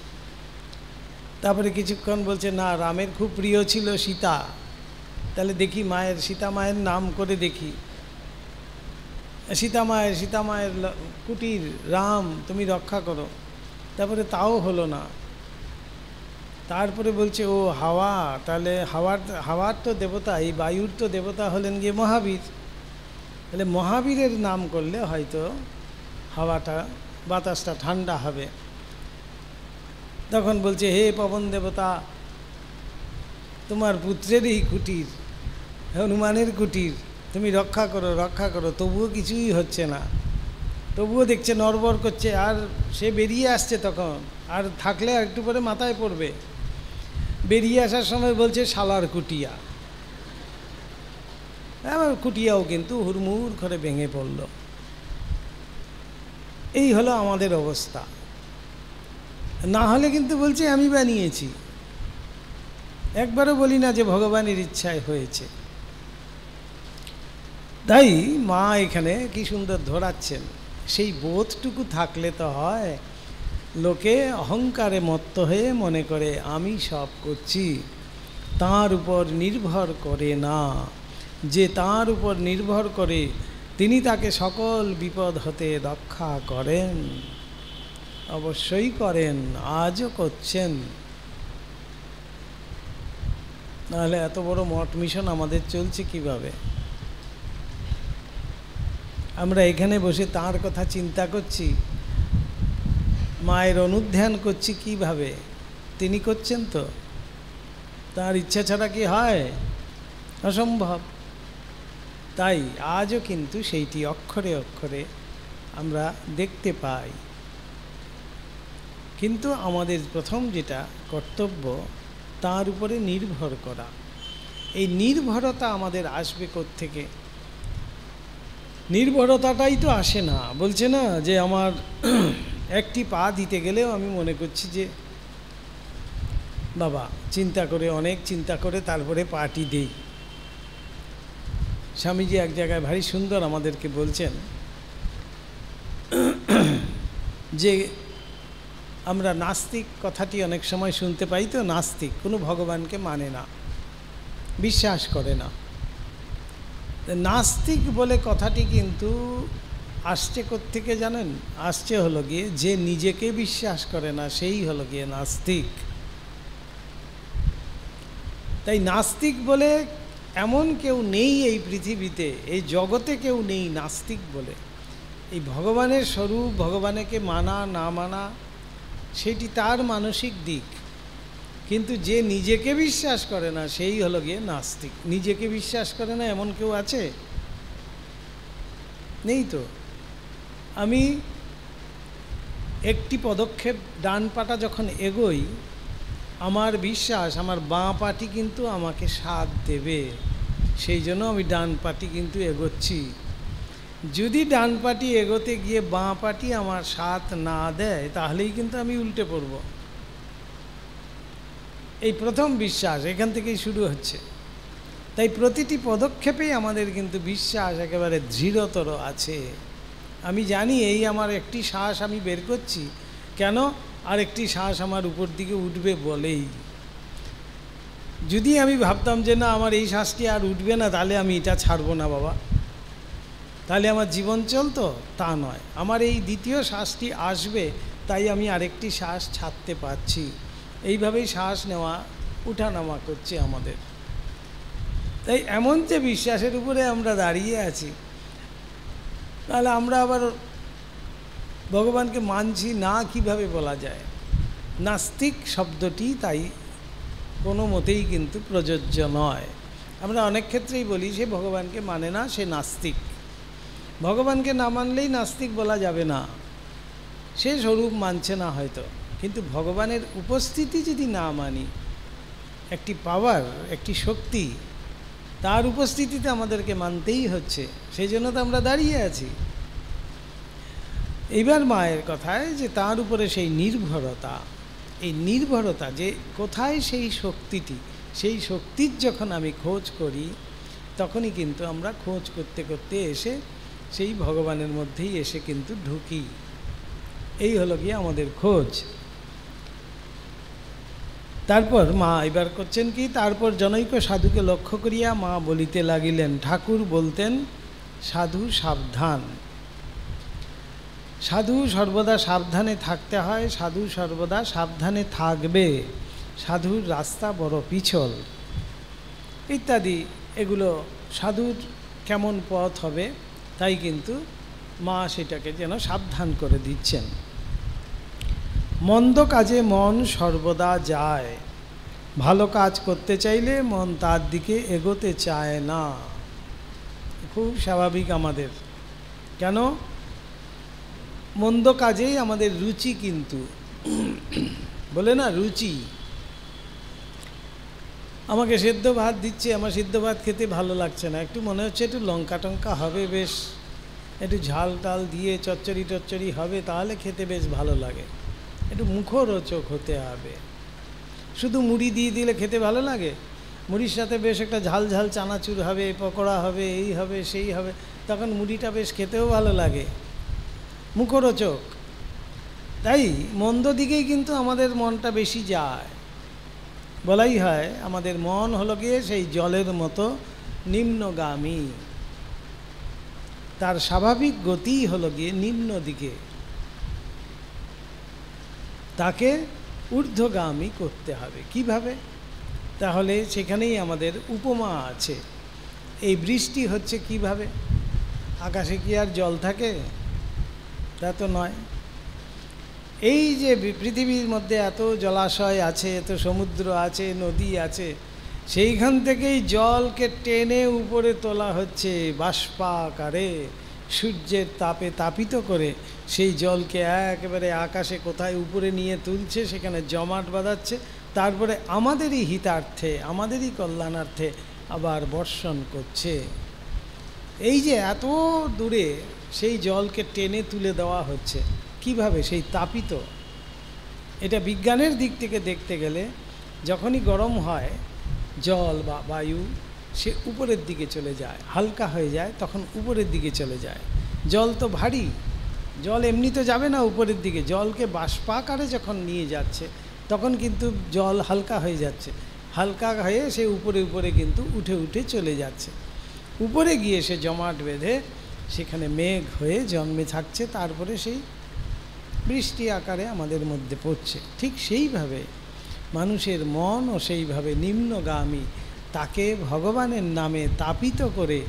তারপরে কিছুক্ষণ বলছে না রামের খুব প্রিয় ছিল সীতা, তাহলে দেখি মায়ের, সীতা মায়ের নাম করে দেখি, সীতা মায়ের কুটির, রাম তুমি রক্ষা করো। তারপরে তাও হলো না। তারপরে বলছে ও হাওয়া, তাহলে হাওয়ার তো দেবতা, এই বায়ুর তো দেবতা হলেন গিয়ে মহাবীর, তাহলে মহাবীরের নাম করলে হয়তো হাওয়াটা, বাতাসটা ঠান্ডা হবে। তখন বলছে হে পবন দেবতা তোমার পুত্রেরই কুটির, হনুমানের কুটির, তুমি রক্ষা করো রক্ষা করো। তবুও কিছুই হচ্ছে না, তবুও দেখছে নড়বড় করছে। আর সে বেরিয়ে আসছে তখন, আর থাকলে আর একটু পরে মাথায় পড়বে। বেরিয়ে আসার সময় বলছে শালার কুটিয়া। এবার কুটিয়াও কিন্তু হুড়মুড় করে ভেঙে পড়ল। এই হলো আমাদের অবস্থা। না হলে কিন্তু বলছে আমি বানিয়েছি, একবারও বলি না যে ভগবানের ইচ্ছায় হয়েছে। তাই মা এখানে কি সুন্দর ধরাচ্ছেন, সেই বোধটুকু থাকলে তো হয়। লোকে অহংকারে মত্ত হয়ে মনে করে আমি সব করছি, তার উপর নির্ভর করে না। যে তার উপর নির্ভর করে তিনি তাকে সকল বিপদ হতে রক্ষা করেন, অবশ্যই করেন, আজও করছেন। নাহলে এত বড় মঠ মিশন আমাদের চলছে কিভাবে? আমরা এখানে বসে তাঁর কথা চিন্তা করছি, মায়ের অনুধ্যান করছি কিভাবে? তিনি করছেন তো, তার ইচ্ছা ছাড়া কি হয়? অসম্ভব। তাই আজও কিন্তু সেইটি অক্ষরে অক্ষরে আমরা দেখতে পাই। কিন্তু আমাদের প্রথম যেটা কর্তব্য, তার উপরে নির্ভর করা। এই নির্ভরতা আমাদের আসবে কোত্থেকে? নির্ভরতাটাই তো আসে না। বলছে না যে আমার একটি পা দিতে গেলেও আমি মনে করছি যে বাবা চিন্তা করে, অনেক চিন্তা করে তারপরে পাটি দেই। স্বামীজি এক জায়গায় ভারী সুন্দর আমাদেরকে বলছেন যে আমরা নাস্তিক কথাটি অনেক সময় শুনতে পাই তো, নাস্তিক কোনো ভগবানকে মানে না, বিশ্বাস করে না। নাস্তিক বলে কথাটি কিন্তু আসছে কোত্থেকে জানেন? আসছে হলো গিয়ে যে নিজেকে বিশ্বাস করে না সেই হলো গিয়ে নাস্তিক। তাই নাস্তিক বলে এমন কেউ নেই এই পৃথিবীতে, এই জগতে কেউ নেই নাস্তিক বলে। এই ভগবানের স্বরূপ, ভগবানকে মানা না মানা সেটি তার মানসিক দিক, কিন্তু যে নিজেকে বিশ্বাস করে না সেই হলো গিয়ে নাস্তিক। নিজেকে বিশ্বাস করে না এমন কেউ আছে? নেই তো। আমি একটি পদক্ষেপ ডান পাটা যখন এগোই, আমার বিশ্বাস আমার বাঁ পাটি কিন্তু আমাকে সাথ দেবে, সেই জন্য আমি ডান পাটি কিন্তু এগোচ্ছি। যদি ডান পাটি এগোতে গিয়ে বাঁ পাটি আমার সাথ না দেয় তাহলেই কিন্তু আমি উল্টে পড়ব। এই প্রথম বিশ্বাস এখান থেকেই শুরু হচ্ছে। তাই প্রতিটি পদক্ষেপেই আমাদের কিন্তু বিশ্বাস একেবারে দৃঢ়তর আছে। আমি জানি এই আমার একটি শ্বাস আমি বের করছি, কেন? আর একটি শ্বাস আমার উপর দিকে উঠবে বলেই। যদি আমি ভাবতাম যে না আমার এই শ্বাসটি আর উঠবে না, তাহলে আমি এটা ছাড়বো না বাবা, তাহলে আমার জীবন চলতো? তা নয়, আমার এই দ্বিতীয় শ্বাসটি আসবে, তাই আমি আরেকটি শ্বাস ছাড়তে পারছি। এইভাবেই শ্বাস নেওয়া উঠানামা করছে আমাদের। তাই এমন যে বিশ্বাসের উপরে আমরা দাঁড়িয়ে আছি, তাহলে আমরা আবার ভগবানকে মানছি না কিভাবে বলা যায়? নাস্তিক শব্দটি তাই কোনো মতেই কিন্তু প্রযোজ্য নয়। আমরা অনেক ক্ষেত্রেই বলি সে ভগবানকে মানে না, সে নাস্তিক। ভগবানকে না মানলেই নাস্তিক বলা যাবে না, সে স্বরূপ মানছে না হয়তো, কিন্তু ভগবানের উপস্থিতি যদি না মানি, একটি পাওয়ার, একটি শক্তি, তার উপস্থিতিতে আমাদেরকে মানতেই হচ্ছে। সেই জন্য তো আমরা দাঁড়িয়ে আছি। এইবার মায়ের কথায় যে তার উপরে সেই নির্ভরতা, এই নির্ভরতা যে কোথায় সেই শক্তিটি, সেই শক্তির যখন আমি খোঁজ করি, তখনই কিন্তু আমরা খোঁজ করতে করতে এসে সেই ভগবানের মধ্যেই এসে কিন্তু ঢুকি। এই হলো গিয়ে আমাদের খোঁজ। তারপর মা এবার করছেন কি, তারপর জনৈক সাধুকে লক্ষ্য করিয়া মা বলিতে লাগিলেন, ঠাকুর বলতেন সাধু সাবধান। সাধু সর্বদা সাবধানে থাকতে হয়, সাধু সর্বদা সাবধানে থাকবে, সাধুর রাস্তা বড় পিছল ইত্যাদি। এগুলো সাধুর কেমন পথ হবে, তাই কিন্তু মা সেটাকে যেন সাবধান করে দিচ্ছেন। মন্দ কাজে মন সর্বদা যায়, ভালো কাজ করতে চাইলে মন তার দিকে এগোতে চায় না। খুব স্বাভাবিক আমাদের, কেন? মন্দ কাজেই আমাদের রুচি, কিন্তু বলে না রুচি। আমাকে সেদ্ধ ভাত দিচ্ছে, আমার সিদ্ধ ভাত খেতে ভালো লাগছে না, একটু মনে হচ্ছে একটু লঙ্কা টঙ্কা হবে, বেশ একটু ঝাল টাল দিয়ে চচ্চড়ি টচ্চড়ি হবে, তাহলে খেতে বেশ ভালো লাগে, একটু মুখরোচক হতে হবে। শুধু মুড়ি দিয়ে দিলে খেতে ভালো লাগে? মুড়ির সাথে বেশ একটা ঝাল ঝাল চানাচুর হবে, পকোড়া হবে, এই হবে সেই হবে, তখন মুড়িটা বেশ খেতেও ভালো লাগে, মুখরোচক। তাই মন্দ দিকেই কিন্তু আমাদের মনটা বেশি যায়। বলাই হয় আমাদের মন হলো গিয়ে সেই জলের মতো নিম্নগামী, তার স্বাভাবিক গতিই হলো গিয়ে নিম্ন দিকে, তাকে ঊর্ধ্বগামী করতে হবে। কিভাবে? তাহলে সেখানেই আমাদের উপমা আছে। এই বৃষ্টি হচ্ছে কিভাবে? আকাশে কি আর জল থাকে? তা তো নয়। এই যে পৃথিবীর মধ্যে এত জলাশয় আছে, এত সমুদ্র আছে, নদী আছে, সেইখান থেকেই জলকে টেনে উপরে তোলা হচ্ছে বাষ্পাকারে, সূর্যের তাপে তাপিত করে সেই জলকে একেবারে আকাশে কোথায় উপরে নিয়ে তুলছে, সেখানে জমাট বাঁধাচ্ছে, তারপরে আমাদেরই হিতার্থে, আমাদেরই কল্যাণার্থে আবার বর্ষণ করছে। এই যে এত দূরে সেই জলকে টেনে তুলে দেওয়া হচ্ছে কিভাবে? সেই তাপিত। এটা বিজ্ঞানের দিক থেকে দেখতে গেলে যখনই গরম হয় জল বা বায়ু, সে উপরের দিকে চলে যায়, হালকা হয়ে যায়, তখন উপরের দিকে চলে যায়। জল তো ভারী, জল এমনি তো যাবে না উপরের দিকে, জলকে বাষ্পাকারে যখন নিয়ে যাচ্ছে তখন কিন্তু জল হালকা হয়ে যাচ্ছে, হালকা হয়ে সে উপরে উপরে কিন্তু উঠে উঠে চলে যাচ্ছে। উপরে গিয়ে সে জমাট বেঁধে সেখানে মেঘ হয়ে জন্মে থাকছে, তারপরে সেই বৃষ্টি আকারে আমাদের মধ্যে পড়ছে। ঠিক সেইভাবে মানুষের মনও সেইভাবে নিম্নগামী, তাকে ভগবানের নামে তাপিত করে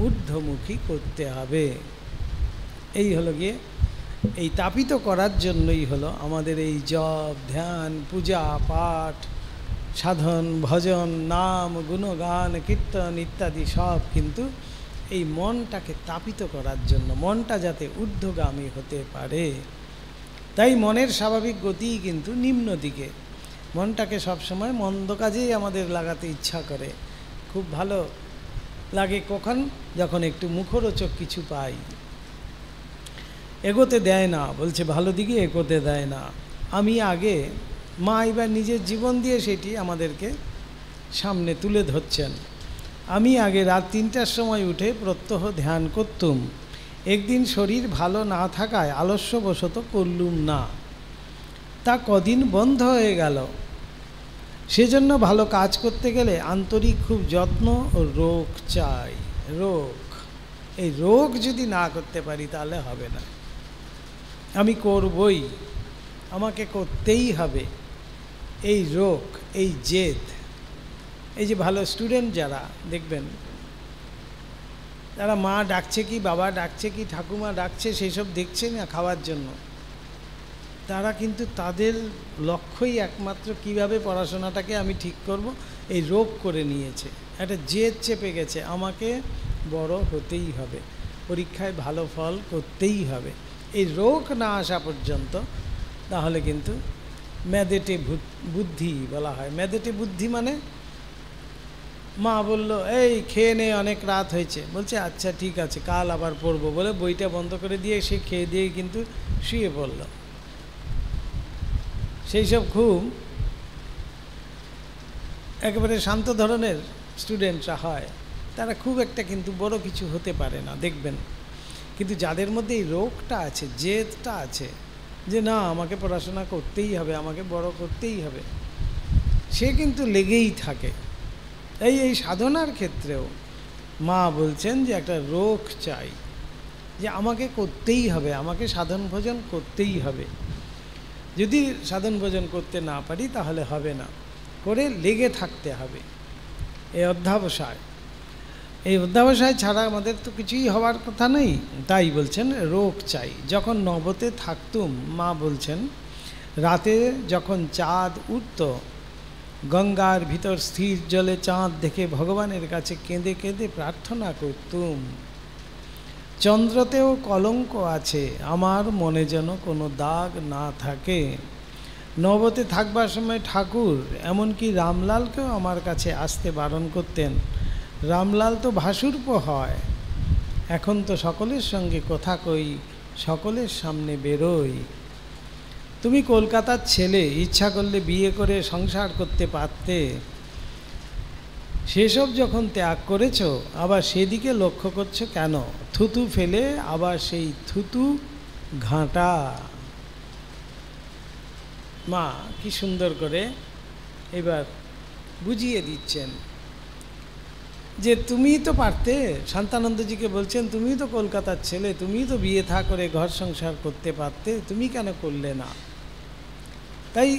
ঊর্ধ্বমুখী করতে হবে। এই হলো গিয়ে, এই তাপিত করার জন্যই হলো আমাদের এই জপ, ধ্যান, পূজা পাঠ, সাধন, ভজন, নাম, গুণগান, কীর্তন ইত্যাদি সব কিন্তু এই মনটাকে তাপিত করার জন্য, মনটা যাতে ঊর্ধ্বগামী হতে পারে। তাই মনের স্বাভাবিক গতিই কিন্তু নিম্ন দিকে। মনটাকে সবসময় মন্দ কাজেই আমাদের লাগাতে ইচ্ছা করে। খুব ভালো লাগে কখন? যখন একটু মুখরোচক কিছু পাই, এগোতে দেয় না, বলছে ভালো দিকে এগোতে দেয় না। আমি আগে, মা এবার নিজের জীবন দিয়ে সেটি আমাদেরকে সামনে তুলে ধরছেন। আমি আগে রাত 3টার সময় উঠে প্রত্যহ ধ্যান করতুম। একদিন শরীর ভালো না থাকায় আলস্যবশত করলুম না, তা কদিন বন্ধ হয়ে গেল। সেজন্য ভালো কাজ করতে গেলে আন্তরিক খুব যত্ন ও রোগ চাই। রোগ, এই রোগ যদি না করতে পারি তাহলে হবে না। আমি করবই, আমাকে করতেই হবে। এই রোগ, এই জেদ, এই যে ভালো স্টুডেন্ট যারা দেখবেন, তারা মা ডাকছে কি, বাবা ডাকছে কি, ঠাকুমা ডাকছে, সেই সব দেখছে না খাওয়ার জন্য। তারা কিন্তু তাদের লক্ষ্যই একমাত্র কিভাবে পড়াশোনাটাকে আমি ঠিক করব, এই রোগ করে নিয়েছে। একটা জেদ চেপে গেছে, আমাকে বড় হতেই হবে, পরীক্ষায় ভালো ফল করতেই হবে। এই রোগ না আসা পর্যন্ত তাহলে কিন্তু মেদেটে বুদ্ধি বলা হয়। মেদেটে বুদ্ধি মানে, মা বলল এই খেয়ে নে, অনেক রাত হয়েছে, বলছে আচ্ছা ঠিক আছে কাল আবার পড়বো বলে বইটা বন্ধ করে দিয়ে সে খেয়ে দিয়ে কিন্তু শুয়ে পড়ল। সেই সব খুব একেবারে শান্ত ধরনের স্টুডেন্টরা হয়, তারা খুব একটা কিন্তু বড় কিছু হতে পারে না দেখবেন। কিন্তু যাদের মধ্যে এই রোগটা আছে, জেদটা আছে, যে না আমাকে পড়াশোনা করতেই হবে, আমাকে বড় করতেই হবে, সে কিন্তু লেগেই থাকে। এই সাধনার ক্ষেত্রেও মা বলছেন যে একটা রোগ চাই, যে আমাকে করতেই হবে, আমাকে সাধন ভোজন করতেই হবে। যদি সাধন ভোজন করতে না পারি তাহলে হবে না, করে লেগে থাকতে হবে। এই অধ্যাবসায়, এই অধ্যাবসায় ছাড়া আমাদের তো কিছুই হওয়ার কথা নেই। তাই বলছেন রোগ চাই। যখন নবতে থাকতুম, মা বলছেন, রাতে যখন চাঁদ উঠত, গঙ্গার ভিতর স্থির জলে চাঁদ দেখে ভগবানের কাছে কেঁদে কেঁদে প্রার্থনা করতুম, চন্দ্রতেও কলঙ্ক আছে, আমার মনে যেন কোনো দাগ না থাকে। নবতে থাকবার সময় ঠাকুর এমনকি রামলালকেও আমার কাছে আসতে বারণ করতেন। রামলাল তো ভাসুরপ হয়, এখন তো সকলের সঙ্গে কথা কই, সকলের সামনে বেরোই। তুমি কলকাতার ছেলে, ইচ্ছা করলে বিয়ে করে সংসার করতে পারতে, সেসব যখন ত্যাগ করেছ আবার সেদিকে লক্ষ্য করছো কেন? থুতু ফেলে আবার সেই থুতু ঘাঁটা। মা কি সুন্দর করে এবার বুঝিয়ে দিচ্ছেন যে তুমি তো পারতে। শান্তানন্দজিকে বলছেন তুমি তো কলকাতার ছেলে, তুমি তো বিয়ে থা করে ঘর সংসার করতে পারতে, তুমি কেন করলে না? তাই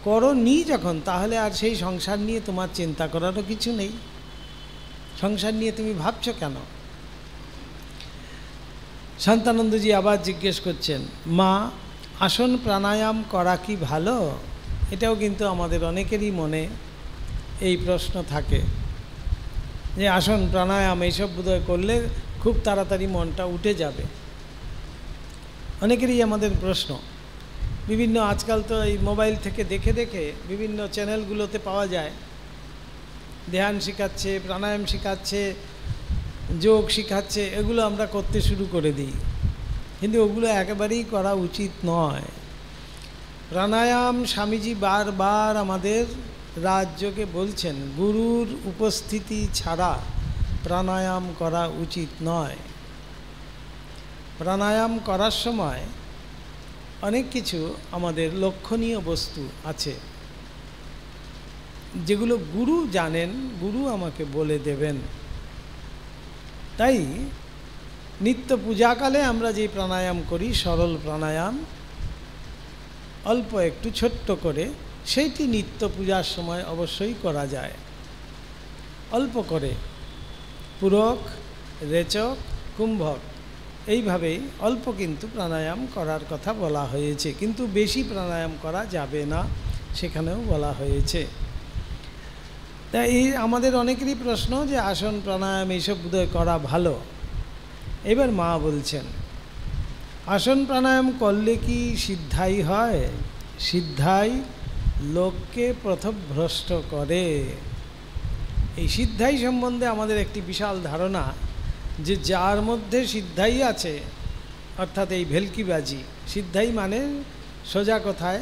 করনি যখন, তাহলে আর সেই সংসার নিয়ে তোমার চিন্তা করারও কিছু নেই। সংসার নিয়ে তুমি ভাবছো কেন? শান্তানন্দজি আবার জিজ্ঞেস করছেন, মা আসন প্রাণায়াম করা কি ভালো? এটাও কিন্তু আমাদের অনেকেরই মনে এই প্রশ্ন থাকে যে আসন প্রাণায়াম এইসব বোধহয় করলে খুব তাড়াতাড়ি মনটা উঠে যাবে। অনেকেরই আমাদের প্রশ্ন। বিভিন্ন আজকাল তো এই মোবাইল থেকে দেখে দেখে বিভিন্ন চ্যানেলগুলোতে পাওয়া যায়, ধ্যান শেখাচ্ছে, প্রাণায়াম শেখাচ্ছে, যোগ শেখাচ্ছে, এগুলো আমরা করতে শুরু করে দিই, কিন্তু ওগুলো একেবারেই করা উচিত নয়। প্রাণায়াম স্বামীজি বারবার আমাদের রাজযোগে বলছেন, গুরুর উপস্থিতি ছাড়া প্রাণায়াম করা উচিত নয়। প্রাণায়াম করার সময় অনেক কিছু আমাদের লক্ষণীয় বস্তু আছে, যেগুলো গুরু জানেন, গুরু আমাকে বলে দেবেন। তাই নিত্য পূজাকালে আমরা যে প্রাণায়াম করি, সরল প্রাণায়াম, অল্প একটু ছোট্ট করে, সেইটি নিত্য পূজার সময় অবশ্যই করা যায়। অল্প করে পূরক, রেচক, কুম্ভক, এইভাবেই অল্প কিন্তু প্রাণায়াম করার কথা বলা হয়েছে, কিন্তু বেশি প্রাণায়াম করা যাবে না, সেখানেও বলা হয়েছে। তাই এই আমাদের অনেকেরই প্রশ্ন যে আসন প্রাণায়াম এইসব বোধহয় করা ভালো। এবার মা বলছেন, আসন প্রাণায়াম করলে কি সিদ্ধাই হয়? সিদ্ধাই লোককে পথভ্রষ্ট করে। এই সিদ্ধাই সম্বন্ধে আমাদের একটি বিশাল ধারণা, যে যার মধ্যে সিদ্ধাই আছে অর্থাৎ এই ভেলকিবাজি। সিদ্ধাই মানে সোজা কথায়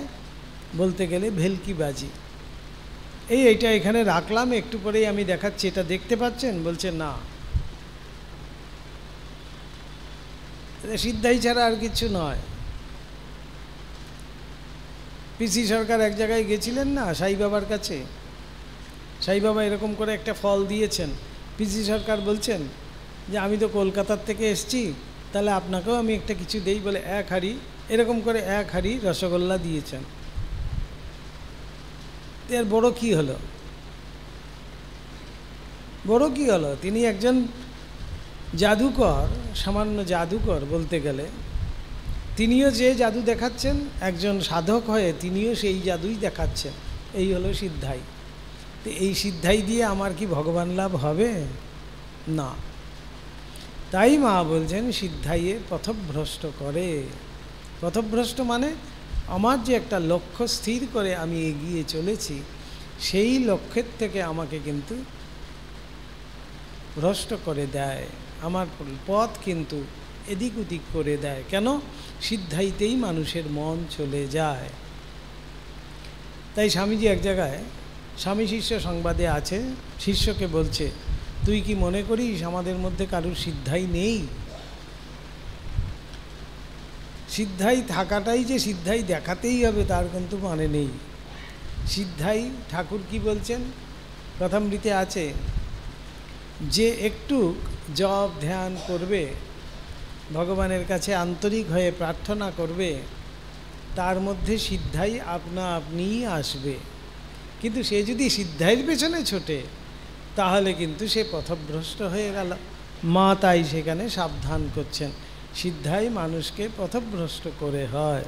বলতে গেলে ভেলকিবাজি। এইটা এখানে রাখলাম, একটু পরেই আমি দেখাচ্ছি, এটা দেখতে পাচ্ছেন? বলছে না, সিদ্ধাই ছাড়া আর কিছু নয়। পিসি সরকার এক জায়গায় গেছিলেন না সাই বাবার কাছে, সাই বাবা এরকম করে একটা ফল দিয়েছেন। পিসি সরকার বলছেন যে আমি তো কলকাতার থেকে এসছি, তাহলে আপনাকেও আমি একটা কিছু দেই বলে এক হাঁড়ি, এরকম করে এক হাঁড়ি রসগোল্লা দিয়েছেন। এর বড় কি হলো? বড় কি হলো? তিনি একজন জাদুকর, সামান্য জাদুকর বলতে গেলে। তিনিও যে জাদু দেখাচ্ছেন, একজন সাধক হয়ে তিনিও সেই জাদুই দেখাচ্ছেন। এই হলো সিদ্ধাই। তো এই সিদ্ধাই দিয়ে আমার কি ভগবান লাভ হবে? না। তাই মা বলছেন সিদ্ধাইয়ে পথভ্রষ্ট করে। পথভ্রষ্ট মানে আমার যে একটা লক্ষ্য স্থির করে আমি এগিয়ে চলেছি, সেই লক্ষ্যের থেকে আমাকে কিন্তু ভ্রষ্ট করে দেয়, আমার পথ কিন্তু এদিক ওদিক করে দেয়। কেন? সিদ্ধাইতেই মানুষের মন চলে যায়। তাই স্বামীজি এক জায়গায় স্বামী শিষ্য সংবাদে আছে, শিষ্যকে বলছে, তুই কি মনে করিস আমাদের মধ্যে কারুর সিদ্ধাই নেই? সিদ্ধাই থাকাটাই যে সিদ্ধাই দেখাতেই হবে তার কিন্তু মানে নেই। সিদ্ধাই ঠাকুর কি বলছেন? কথামৃতে আছে যে একটু জপ ধ্যান করবে, ভগবানের কাছে আন্তরিক হয়ে প্রার্থনা করবে, তার মধ্যে সিদ্ধাই আপনা আপনিই আসবে। কিন্তু সে যদি সিদ্ধাইয়ের পেছনে ছোটে, তাহলে কিন্তু সে পথভ্রষ্ট হয়ে গেল। মা তাই সেখানে সাবধান করছেন, সিদ্ধাই মানুষকে পথভ্রষ্ট করে হয়।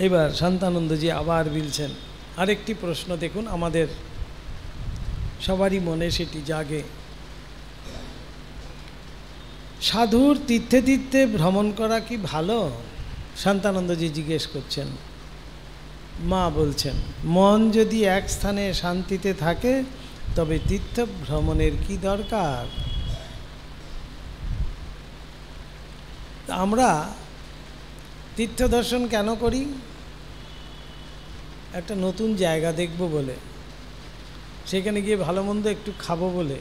এবার শান্তানন্দজি আবার বলছেন, আরেকটি প্রশ্ন দেখুন, আমাদের সবারই মনে সেটি জাগে। সাধুর তীর্থে তীর্থে ভ্রমণ করা কি ভালো? শান্তানন্দজি জিজ্ঞেস করছেন। মা বলছেন, মন যদি এক স্থানে শান্তিতে থাকে তবে তীর্থ ভ্রমণের কি দরকার? আমরা তীর্থ দর্শন কেন করি? একটা নতুন জায়গা দেখব বলে, সেখানে গিয়ে ভালো মন্দ একটু খাবো বলে,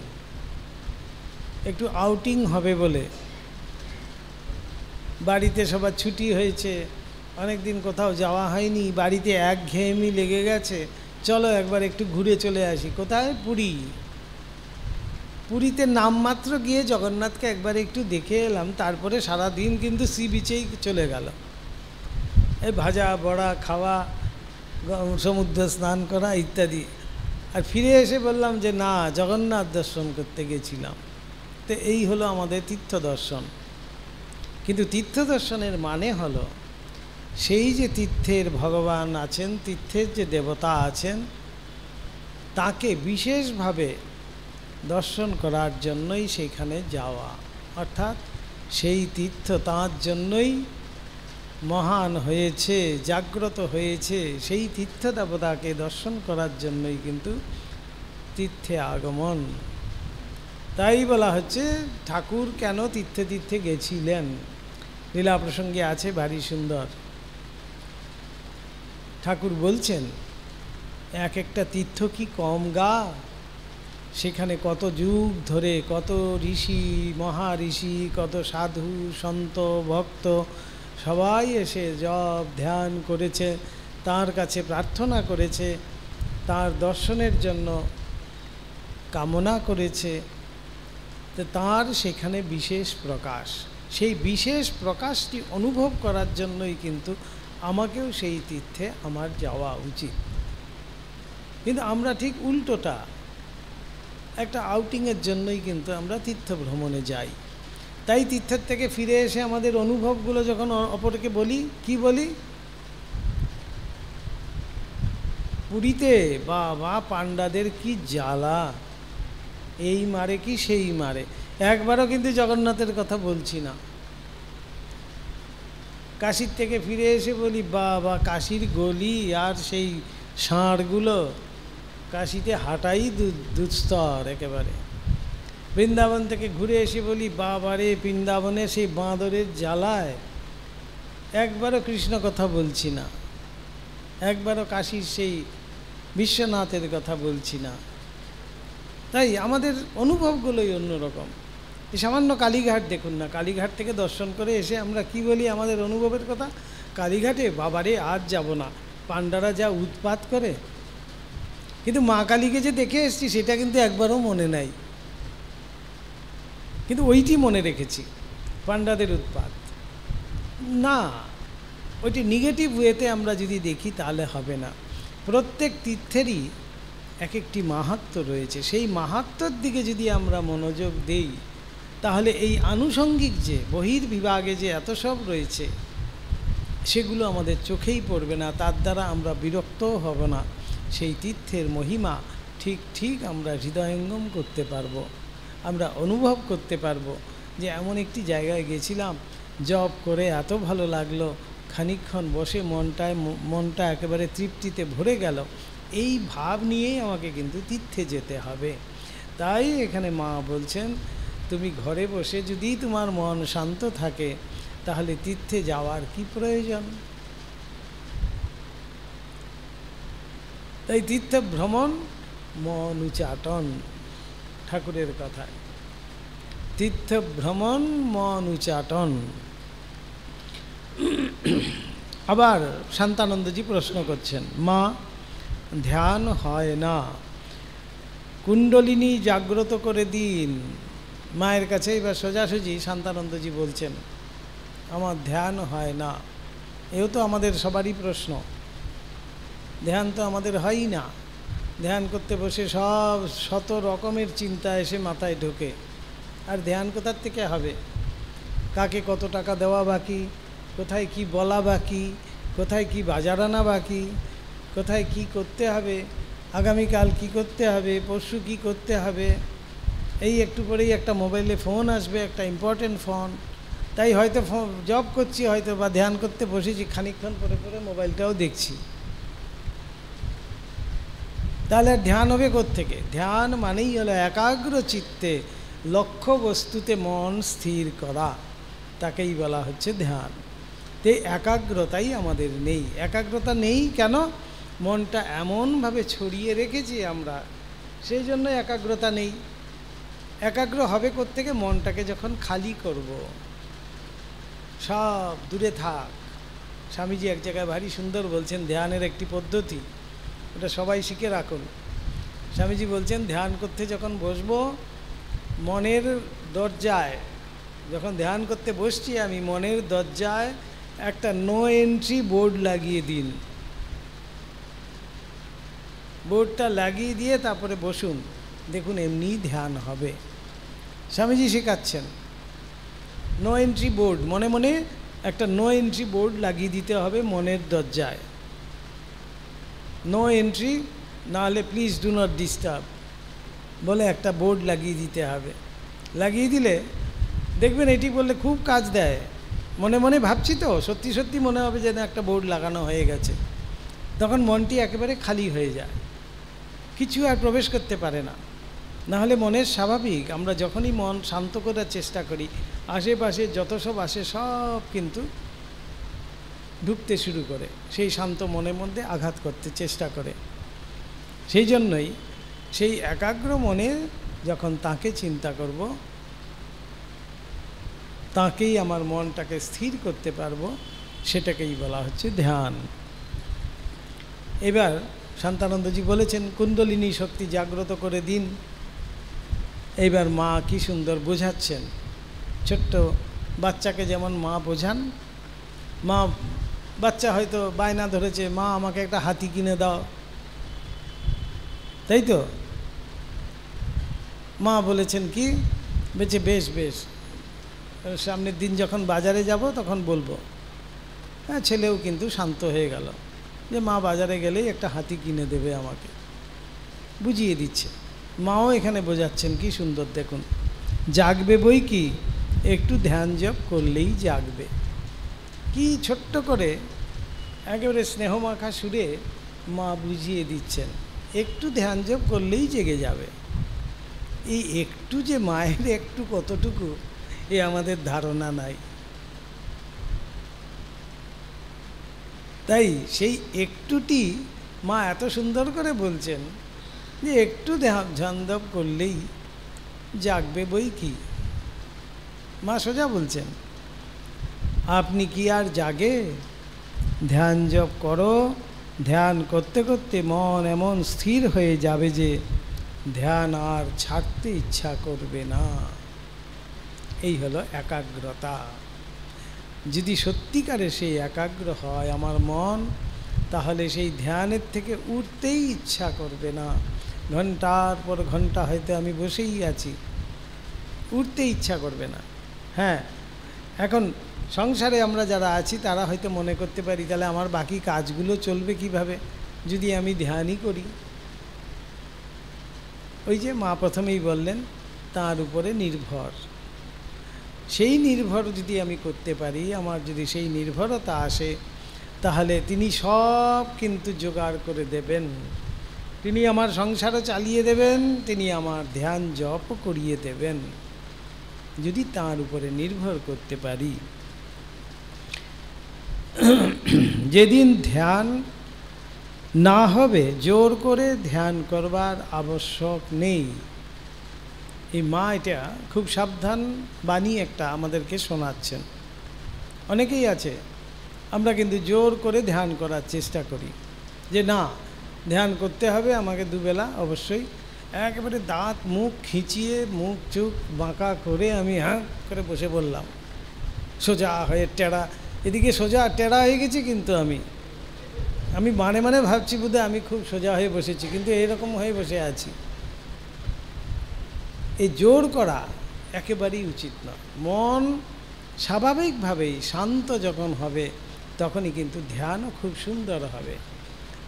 একটু আউটিং হবে বলে। বাড়িতে সবার ছুটি হয়েছে, অনেক দিন কোথাও যাওয়া হয়নি, বাড়িতে একঘেয়েমি লেগে গেছে, চলো একবার একটু ঘুরে চলে আসি। কোথায়? পুরী। পুরীতে নামমাত্র গিয়ে জগন্নাথকে একবার একটু দেখে এলাম, তারপরে সারা দিন কিন্তু সি বিচেই চলে গেল। এই ভাজা বড়া খাওয়া, সমুদ্র স্নান করা ইত্যাদি। আর ফিরে এসে বললাম যে না, জগন্নাথ দর্শন করতে গেছিলাম। তো এই হলো আমাদের তীর্থ দর্শন। কিন্তু তীর্থ দর্শনের মানে হলো সেই যে তীর্থের ভগবান আছেন, তীর্থের যে দেবতা আছেন, তাকে বিশেষভাবে দর্শন করার জন্যই সেইখানে যাওয়া। অর্থাৎ সেই তীর্থ তাঁর জন্যই মহান হয়েছে, জাগ্রত হয়েছে, সেই তীর্থ দেবতাকে দর্শন করার জন্যই কিন্তু তীর্থে আগমন। তাই বলা হচ্ছে ঠাকুর কেন তীর্থে তীর্থে গেছিলেন। লীলা প্রসঙ্গে আছে, ভারী সুন্দর। ঠাকুর বলছেন, এক একটা তীর্থ কি কম গা? সেখানে কত যুগ ধরে কত ঋষি মহাঋষি, কত সাধু সন্ত ভক্ত সবাই এসে জপ ধ্যান করেছে, তার কাছে প্রার্থনা করেছে, তার দর্শনের জন্য কামনা করেছে। তো তার সেখানে বিশেষ প্রকাশ, সেই বিশেষ প্রকাশটি অনুভব করার জন্যই কিন্তু আমাকেও সেই তীর্থে আমার যাওয়া উচিত। কিন্তু আমরা ঠিক উল্টোটা, একটা আউটিংয়ের জন্যই কিন্তু আমরা তীর্থ ভ্রমণে যাই। তাই তীর্থের থেকে ফিরে এসে আমাদের অনুভবগুলো যখন অপরকে বলি, কি বলি? পুরীতে বাবা পাণ্ডাদের কি জ্বালা, এই মারে কি সেই মারে। একবারও কিন্তু জগন্নাথের কথা বলছি না। কাশীর থেকে ফিরে এসে বলি বাবা কাশীর গলি আর সেই ষাঁড়গুলো, কাশীতে হাঁটাই দুস্তর একেবারে। বৃন্দাবন থেকে ঘুরে এসে বলি, বাবারে বৃন্দাবনে সেই বাঁদরের জ্বালায় একবারও কৃষ্ণ কথা বলছি না, একবারও কাশীর সেই বিশ্বনাথের কথা বলছি না। তাই আমাদের অনুভবগুলোই অন্যরকম। এই সামান্য কালীঘাট দেখুন না, কালীঘাট থেকে দর্শন করে এসে আমরা কি বলি আমাদের অনুভবের কথা? কালীঘাটে বাবারে আজ যাব না, পাণ্ডারা যা উৎপাত করে। কিন্তু মা কালীকে যে দেখে এসেছি সেটা কিন্তু একবারও মনে নাই, কিন্তু ওইটি মনে রেখেছি, পাণ্ডাদের উৎপাত না। ওইটি নেগেটিভ ওয়েতে আমরা যদি দেখি তাহলে হবে না। প্রত্যেক তীর্থেরই এক একটি মাহাত্ম্য রয়েছে, সেই মাহাত্ম্যর দিকে যদি আমরা মনোযোগ দেই তাহলে এই আনুষঙ্গিক যে বহির্বিভাগে যে এত সব রয়েছে সেগুলো আমাদের চোখেই পড়বে না, তার দ্বারা আমরা বিরক্তও হব না। সেই তীর্থের মহিমা ঠিক ঠিক আমরা হৃদয়ঙ্গম করতে পারবো, আমরা অনুভব করতে পারবো যে এমন একটি জায়গায় গেছিলাম, জপ করে এত ভালো লাগলো, খানিকক্ষণ বসে মনটা একেবারে তৃপ্তিতে ভরে গেল। এই ভাব নিয়েই আমাকে কিন্তু তীর্থে যেতে হবে। তাই এখানে মা বলছেন, তুমি ঘরে বসে যদি তোমার মন শান্ত থাকে তাহলে তীর্থে যাওয়ার কি প্রয়োজন? তাই তীর্থ ভ্রমণ মন উচাটন, ঠাকুরের কথায় তীর্থ ভ্রমণ মন উচাটন। আবার শান্তানন্দজি প্রশ্ন করছেন, মা ধ্যান হয় না, কুণ্ডলিনী জাগ্রত করে দিন। মায়ের কাছে এবার সোজাসুজি শান্তানন্দজি বলছেন, আমার ধ্যান হয় না। এও তো আমাদের সবারই প্রশ্ন, ধ্যান তো আমাদের হয়ই না। ধ্যান করতে বসে সব শত রকমের চিন্তা এসে মাথায় ঢোকে, আর ধ্যান কোথার থেকে হবে? কাকে কত টাকা দেওয়া বাকি, কোথায় কি বলা বাকি, কোথায় কি বাজার আনা বাকি, কোথায় কি করতে হবে, আগামীকাল কি করতে হবে, পরশু কি করতে হবে। এই একটু পরেই একটা মোবাইলে ফোন আসবে, একটা ইম্পর্টেন্ট ফোন। তাই হয়তো জব করছি, হয়তো বা ধ্যান করতে বসেছি, খানিকক্ষণ পরে পরে মোবাইলটাও দেখছি। তাহলে ধ্যান হবে কোত্থেকে? ধ্যান মানেই হলো একাগ্র চিত্তে লক্ষ্য বস্তুতে মন স্থির করা, তাকেই বলা হচ্ছে ধ্যান। তো একাগ্রতাই আমাদের নেই। একাগ্রতা নেই কেন? মনটা এমনভাবে ছড়িয়ে রেখেছি আমরা, সেই জন্য একাগ্রতা নেই। একাগ্র হবে কোত্থেকে? মনটাকে যখন খালি করব, সব দূরে থাক। স্বামীজি এক জায়গায় ভারী সুন্দর বলছেন ধ্যানের একটি পদ্ধতি, ওটা সবাই শিখে রাখুন। স্বামীজি বলছেন, ধ্যান করতে যখন বসবো, মনের দরজায়, যখন ধ্যান করতে বসছি আমি, মনের দরজায় একটা নো এন্ট্রি বোর্ড লাগিয়ে দিন। বোর্ডটা লাগিয়ে দিয়ে তারপরে বসুন, দেখুন এমনিই ধ্যান হবে। স্বামীজি শেখাচ্ছেন নো এন্ট্রি বোর্ড, মনে মনে একটা নো এন্ট্রি বোর্ড লাগিয়ে দিতে হবে মনের দরজায়। নো এন্ট্রি, নাহলে প্লিজ ডু নট ডিস্টার্ব বলে একটা বোর্ড লাগিয়ে দিতে হবে। লাগিয়ে দিলে দেখবেন এটি বললে খুব কাজ দেয়। মনে মনে ভাবছি তো, সত্যি সত্যি মনে হবে যেন একটা বোর্ড লাগানো হয়ে গেছে। তখন মনটি একেবারে খালি হয়ে যায়, কিছু আর প্রবেশ করতে পারে না। নাহলে মনের স্বাভাবিক, আমরা যখনই মন শান্ত করার চেষ্টা করি, আশেপাশে যত সব আসে সব কিন্তু ঢুকতে শুরু করে, সেই শান্ত মনের মধ্যে আঘাত করতে চেষ্টা করে। সেই জন্যই সেই একাগ্র মনে যখন তাকে চিন্তা করব, তাকেই আমার মনটাকে স্থির করতে পারবো, সেটাকেই বলা হচ্ছে ধ্যান। এবার শান্তানন্দজি বলেছেন কুণ্ডলিনী শক্তি জাগ্রত করে দিন। এইবার মা কি সুন্দর বোঝাচ্ছেন, ছোট্ট বাচ্চাকে যেমন মা বোঝান। মা, বাচ্চা হয়তো বায়না ধরেছে, মা আমাকে একটা হাতি কিনে দাও, তাই তো? মা বলেছেন কি, বেঁচে বেশ বেশ, সামনের দিন যখন বাজারে যাব তখন বলবো। হ্যাঁ, ছেলেও কিন্তু শান্ত হয়ে গেল যে মা বাজারে গেলেই একটা হাতি কিনে দেবে আমাকে, বুঝিয়ে দিচ্ছে। মাও এখানে বোঝাচ্ছেন কি সুন্দর, দেখুন, জাগবে বই কি, একটু ধ্যান জপ করলেই জাগবে। কি ছোট্ট করে একেবারে স্নেহমাখা সুরে মা বুঝিয়ে দিচ্ছেন, একটু ধ্যান জপ করলেই জেগে যাবে। এই একটু যে মায়ের একটু কতটুকু এ আমাদের ধারণা নাই। তাই সেই একটুটি মা এত সুন্দর করে বলছেন যে একটু ধ্যান জপ করলেই জাগবে বই কি। মা সোজা বলছেন, আপনি কি আর জাগে? ধ্যান জপ করো, ধ্যান করতে করতে মন এমন স্থির হয়ে যাবে যে ধ্যান আর ছাড়তে ইচ্ছা করবে না। এই হলো একাগ্রতা। যদি সত্যিকারে সেই একাগ্র হয় আমার মন, তাহলে সেই ধ্যানের থেকে উঠতেই ইচ্ছা করবে না। ঘন্টার পর ঘন্টা হয়তো আমি বসেই আছি, উঠতে ইচ্ছা করবে না। হ্যাঁ, এখন সংসারে আমরা যারা আছি তারা হয়তো মনে করতে পারি, তাহলে আমার বাকি কাজগুলো চলবে কিভাবে যদি আমি ধ্যানই করি? ওই যে মা প্রথমেই বললেন, তার উপরে নির্ভর। সেই নির্ভর যদি আমি করতে পারি, আমার যদি সেই নির্ভরতা আসে, তাহলে তিনি সব কিন্তু জোগাড় করে দেবেন। তিনি আমার সংসারও চালিয়ে দেবেন, তিনি আমার ধ্যান জপ করিয়ে দেবেন, যদি তার উপরে নির্ভর করতে পারি। যেদিন ধ্যান না হবে, জোর করে ধ্যান করবার আবশ্যক নেই। এই মা এটা খুব সাবধান বাণী একটা আমাদেরকে শোনাচ্ছেন। অনেকেই আছে, আমরা কিন্তু জোর করে ধ্যান করার চেষ্টা করি যে না, ধ্যান করতে হবে আমাকে দুবেলা অবশ্যই। একেবারে দাঁত মুখ খিঁচিয়ে, মুখ চুখ বাঁকা করে আমি হ্যাঁ করে বসে পড়লাম, সোজা হয়ে টেরা, এদিকে সোজা টেরা হয়ে গেছি, কিন্তু আমি মানে মানে ভাবছি বোধহয় আমি খুব সোজা হয়ে বসেছি, কিন্তু এইরকম হয়ে বসে আছি। এই জোর করা একেবারেই উচিত নয়। মন স্বাভাবিকভাবেই শান্ত যখন হবে, তখনই কিন্তু ধ্যানও খুব সুন্দর হবে।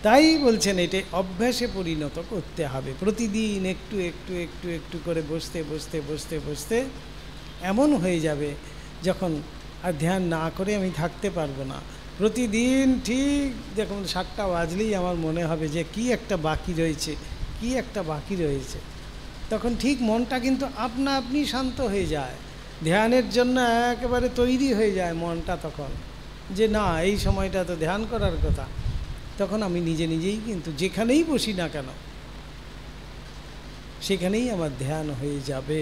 তাই বলছেন এটা অভ্যাসে পরিণত করতে হবে। প্রতিদিন একটু একটু একটু একটু করে বসতে বসতে বসতে বসতে এমন হয়ে যাবে যখন আর ধ্যান না করে আমি থাকতে পারবো না। প্রতিদিন ঠিক যখন 7টা বাজলেই আমার মনে হবে যে কি একটা বাকি রয়েছে, কি একটা বাকি রয়েছে। তখন ঠিক মনটা কিন্তু আপনা আপনি শান্ত হয়ে যায়, ধ্যানের জন্য একেবারে তৈরি হয়ে যায় মনটা তখন, যে না এই সময়টা তো ধ্যান করার কথা। তখন আমি নিজে নিজেই কিন্তু যেখানেই বসি না কেন সেখানেই আমার ধ্যান হয়ে যাবে।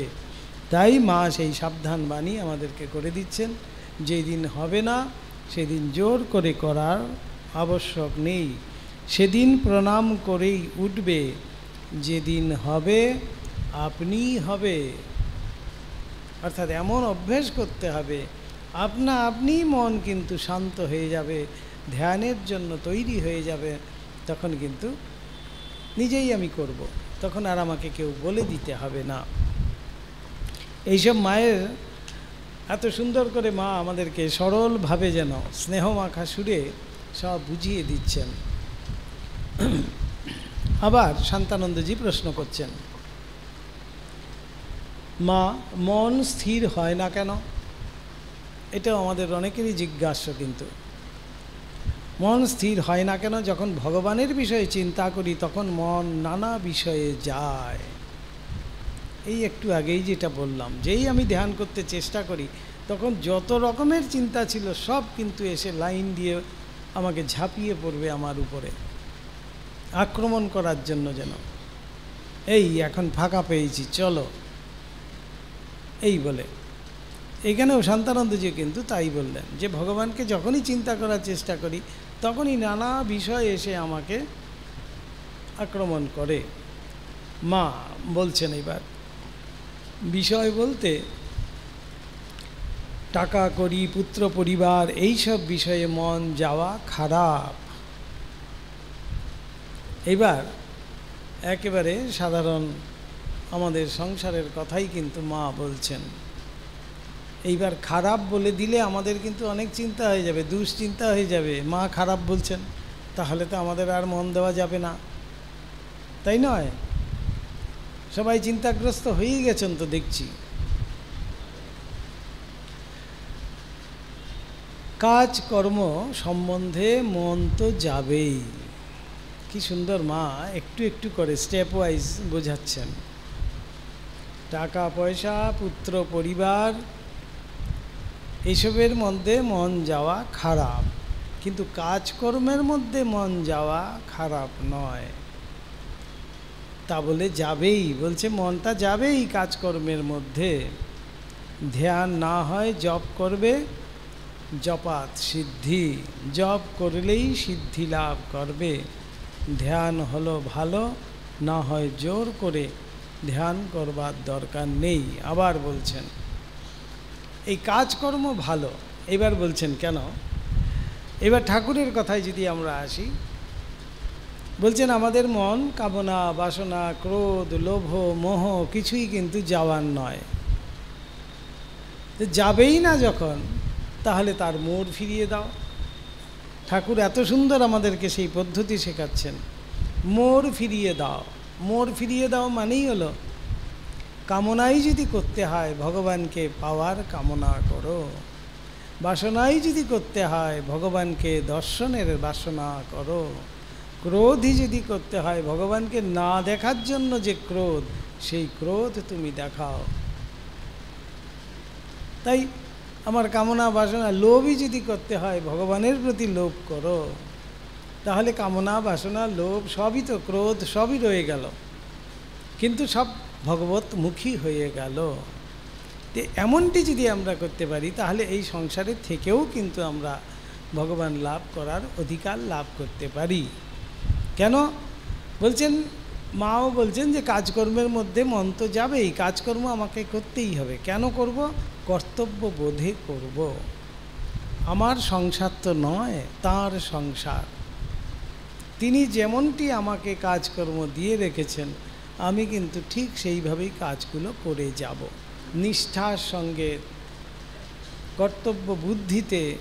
তাই মা সেই সাবধান বাণী আমাদেরকে করে দিচ্ছেন, যেদিন হবে না সেদিন জোর করে করার আবশ্যক নেই, সেদিন প্রণাম করেই উঠবে, যেদিন হবে আপনিই হবে। অর্থাৎ এমন অভ্যেস করতে হবে, আপনা আপনি মন কিন্তু শান্ত হয়ে যাবে, ধ্যানের জন্য তৈরি হয়ে যাবে। তখন কিন্তু নিজেই আমি করব, তখন আর আমাকে কেউ বলে দিতে হবে না। এইসব মায়ের এত সুন্দর করে মা আমাদেরকে সরলভাবে যেন স্নেহমাখা সুরে সব বুঝিয়ে দিচ্ছেন। আবার শান্তানন্দজি প্রশ্ন করছেন, মা মন স্থির হয় না কেন? এটাও আমাদের অনেকেরই জিজ্ঞাসা। কিন্তু মন স্থির হয় না কেন? যখন ভগবানের বিষয়ে চিন্তা করি তখন মন নানা বিষয়ে যায়। এই একটু আগেই যেটা বললাম, যেই আমি ধ্যান করতে চেষ্টা করি তখন যত রকমের চিন্তা ছিল সব কিন্তু এসে লাইন দিয়ে আমাকে ঝাঁপিয়ে পড়বে আমার উপরে, আক্রমণ করার জন্য। যেন এই এখন ফাঁকা পেয়েছি, চলো, এই বলে। এখানেও শান্তানন্দজি কিন্তু তাই বললেন যে ভগবানকে যখনই চিন্তা করার চেষ্টা করি তখনই নানা বিষয় এসে আমাকে আক্রমণ করে। মা বলছেন এবার বিষয় বলতে টাকা কড়ি, পুত্র পরিবার, এইসব বিষয়ে মন যাওয়া খারাপ। এবার একেবারে সাধারণ আমাদের সংসারের কথাই কিন্তু মা বলছেন। এইবার খারাপ বলে দিলে আমাদের কিন্তু অনেক চিন্তা হয়ে যাবে, দুশ্চিন্তা হয়ে যাবে। মা খারাপ বলছেন, তাহলে তো আমাদের আর মন দেওয়া যাবে না, তাই নয়? সবাই চিন্তাগ্রস্ত হয়েই গেছেন তো দেখছি। কাজকর্ম সম্বন্ধে মন তো যাবেই। কি সুন্দর মা একটু একটু করে স্টেপ ওয়াইজ বোঝাচ্ছেন। টাকা পয়সা, পুত্র পরিবার, এসবের মধ্যে মন যাওয়া খারাপ, কিন্তু কাজকর্মের মধ্যে মন যাওয়া খারাপ নয়। তা বলে যাবেই, বলছে মনটা যাবেই কাজকর্মের মধ্যে। ধ্যান না হয় জপ করবে, জপাত সিদ্ধি, জপ করলেই সিদ্ধি লাভ করবে। ধ্যান হলো ভালো, না হয় জোর করে ধ্যান করবার দরকার নেই। আবার বলছেন এই কাজকর্ম ভালো। এবার বলছেন কেন? এবার ঠাকুরের কথায় যদি আমরা আসি, বলছেন আমাদের মন কামনা, বাসনা, ক্রোধ, লোভ, মোহ কিছুই কিন্তু যাওয়ার নয়। যাবেই না যখন, তাহলে তার মোড় ফিরিয়ে দাও। ঠাকুর এত সুন্দর আমাদেরকে সেই পদ্ধতি শেখাচ্ছেন। মোড় ফিরিয়ে দাও। মোড় ফিরিয়ে দাও মানেই হলো কামনাই যদি করতে হয় ভগবানকে পাওয়ার কামনা করো, বাসনাই যদি করতে হয় ভগবানকে দর্শনের বাসনা করো, ক্রোধই যদি করতে হয় ভগবানকে না দেখার জন্য যে ক্রোধ, সেই ক্রোধ তুমি দেখাও। তাই আমার কামনা বাসনা, লোভই যদি করতে হয় ভগবানের প্রতি লোভ করো, তাহলে কামনা বাসনা লোভ সবই তো, ক্রোধ সবই রয়ে গেল, কিন্তু সব ভগবতমুখী হয়ে গেল। তো এমনটি যদি আমরা করতে পারি, তাহলে এই সংসারে থেকেও কিন্তু আমরা ভগবান লাভ করার অধিকার লাভ করতে পারি। কেন বলছেন? মাও বলছেন যে কাজকর্মের মধ্যে মন তো যাবেই, কাজকর্ম আমাকে করতেই হবে। কেন করব? কর্তব্য বোধে করব। আমার সংসার তো নয়, তাঁর সংসার। তিনি যেমনটি আমাকে কাজকর্ম দিয়ে রেখেছেন, আমি কিন্তু ঠিক সেইভাবেই কাজগুলো করে যাব। নিষ্ঠার সঙ্গে, কর্তব্য বুদ্ধিতে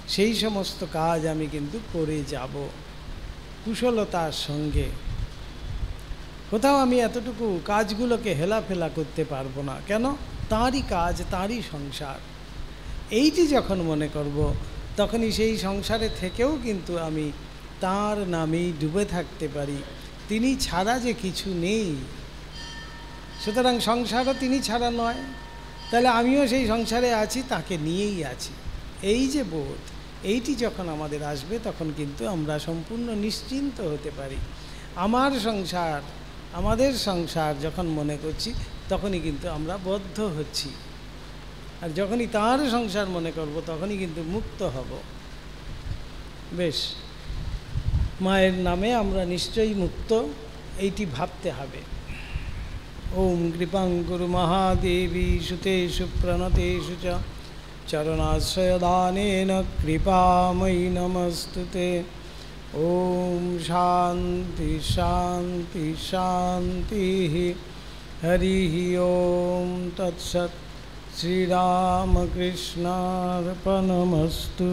সেই সমস্ত কাজ আমি কিন্তু করে যাব, কুশলতার সঙ্গে। কোথাও আমি এতটুকু কাজগুলোকে হেলাফেলা করতে পারবো না। কেন? তাঁরই কাজ, তাঁরই সংসার। এইটি যখন মনে করব, তখনই সেই সংসারে থেকেও কিন্তু আমি তাঁর নামেই ডুবে থাকতে পারি। তিনি ছাড়া যে কিছু নেই, সুতরাং সংসারও তিনি ছাড়া নয়, তাহলে আমিও সেই সংসারে আছি, তাকে নিয়েই আছি। এই যে বোধ, এইটি যখন আমাদের আসবে, তখন কিন্তু আমরা সম্পূর্ণ নিশ্চিন্ত হতে পারি। আমার সংসার, আমাদের সংসার যখন মনে করছি, তখনই কিন্তু আমরা বদ্ধ হচ্ছি। আর যখনই তাঁর সংসার মনে করব, তখনই কিন্তু মুক্ত হব। বেশ, মায়ের নামে আমরা নিশ্চয়ই মুক্ত, এইটি ভাবতে হবে। ওম কৃপাং গুরু মহাদেবী সুতেষু প্রণতেষু চ চরণাশ্রয়দানেন কৃপাময়ী নমস্তুতে। ওম শান্তি শান্তি শান্তি। হরি ওম তৎসৎ। শ্রীরামকৃষ্ণার্পণমস্তু।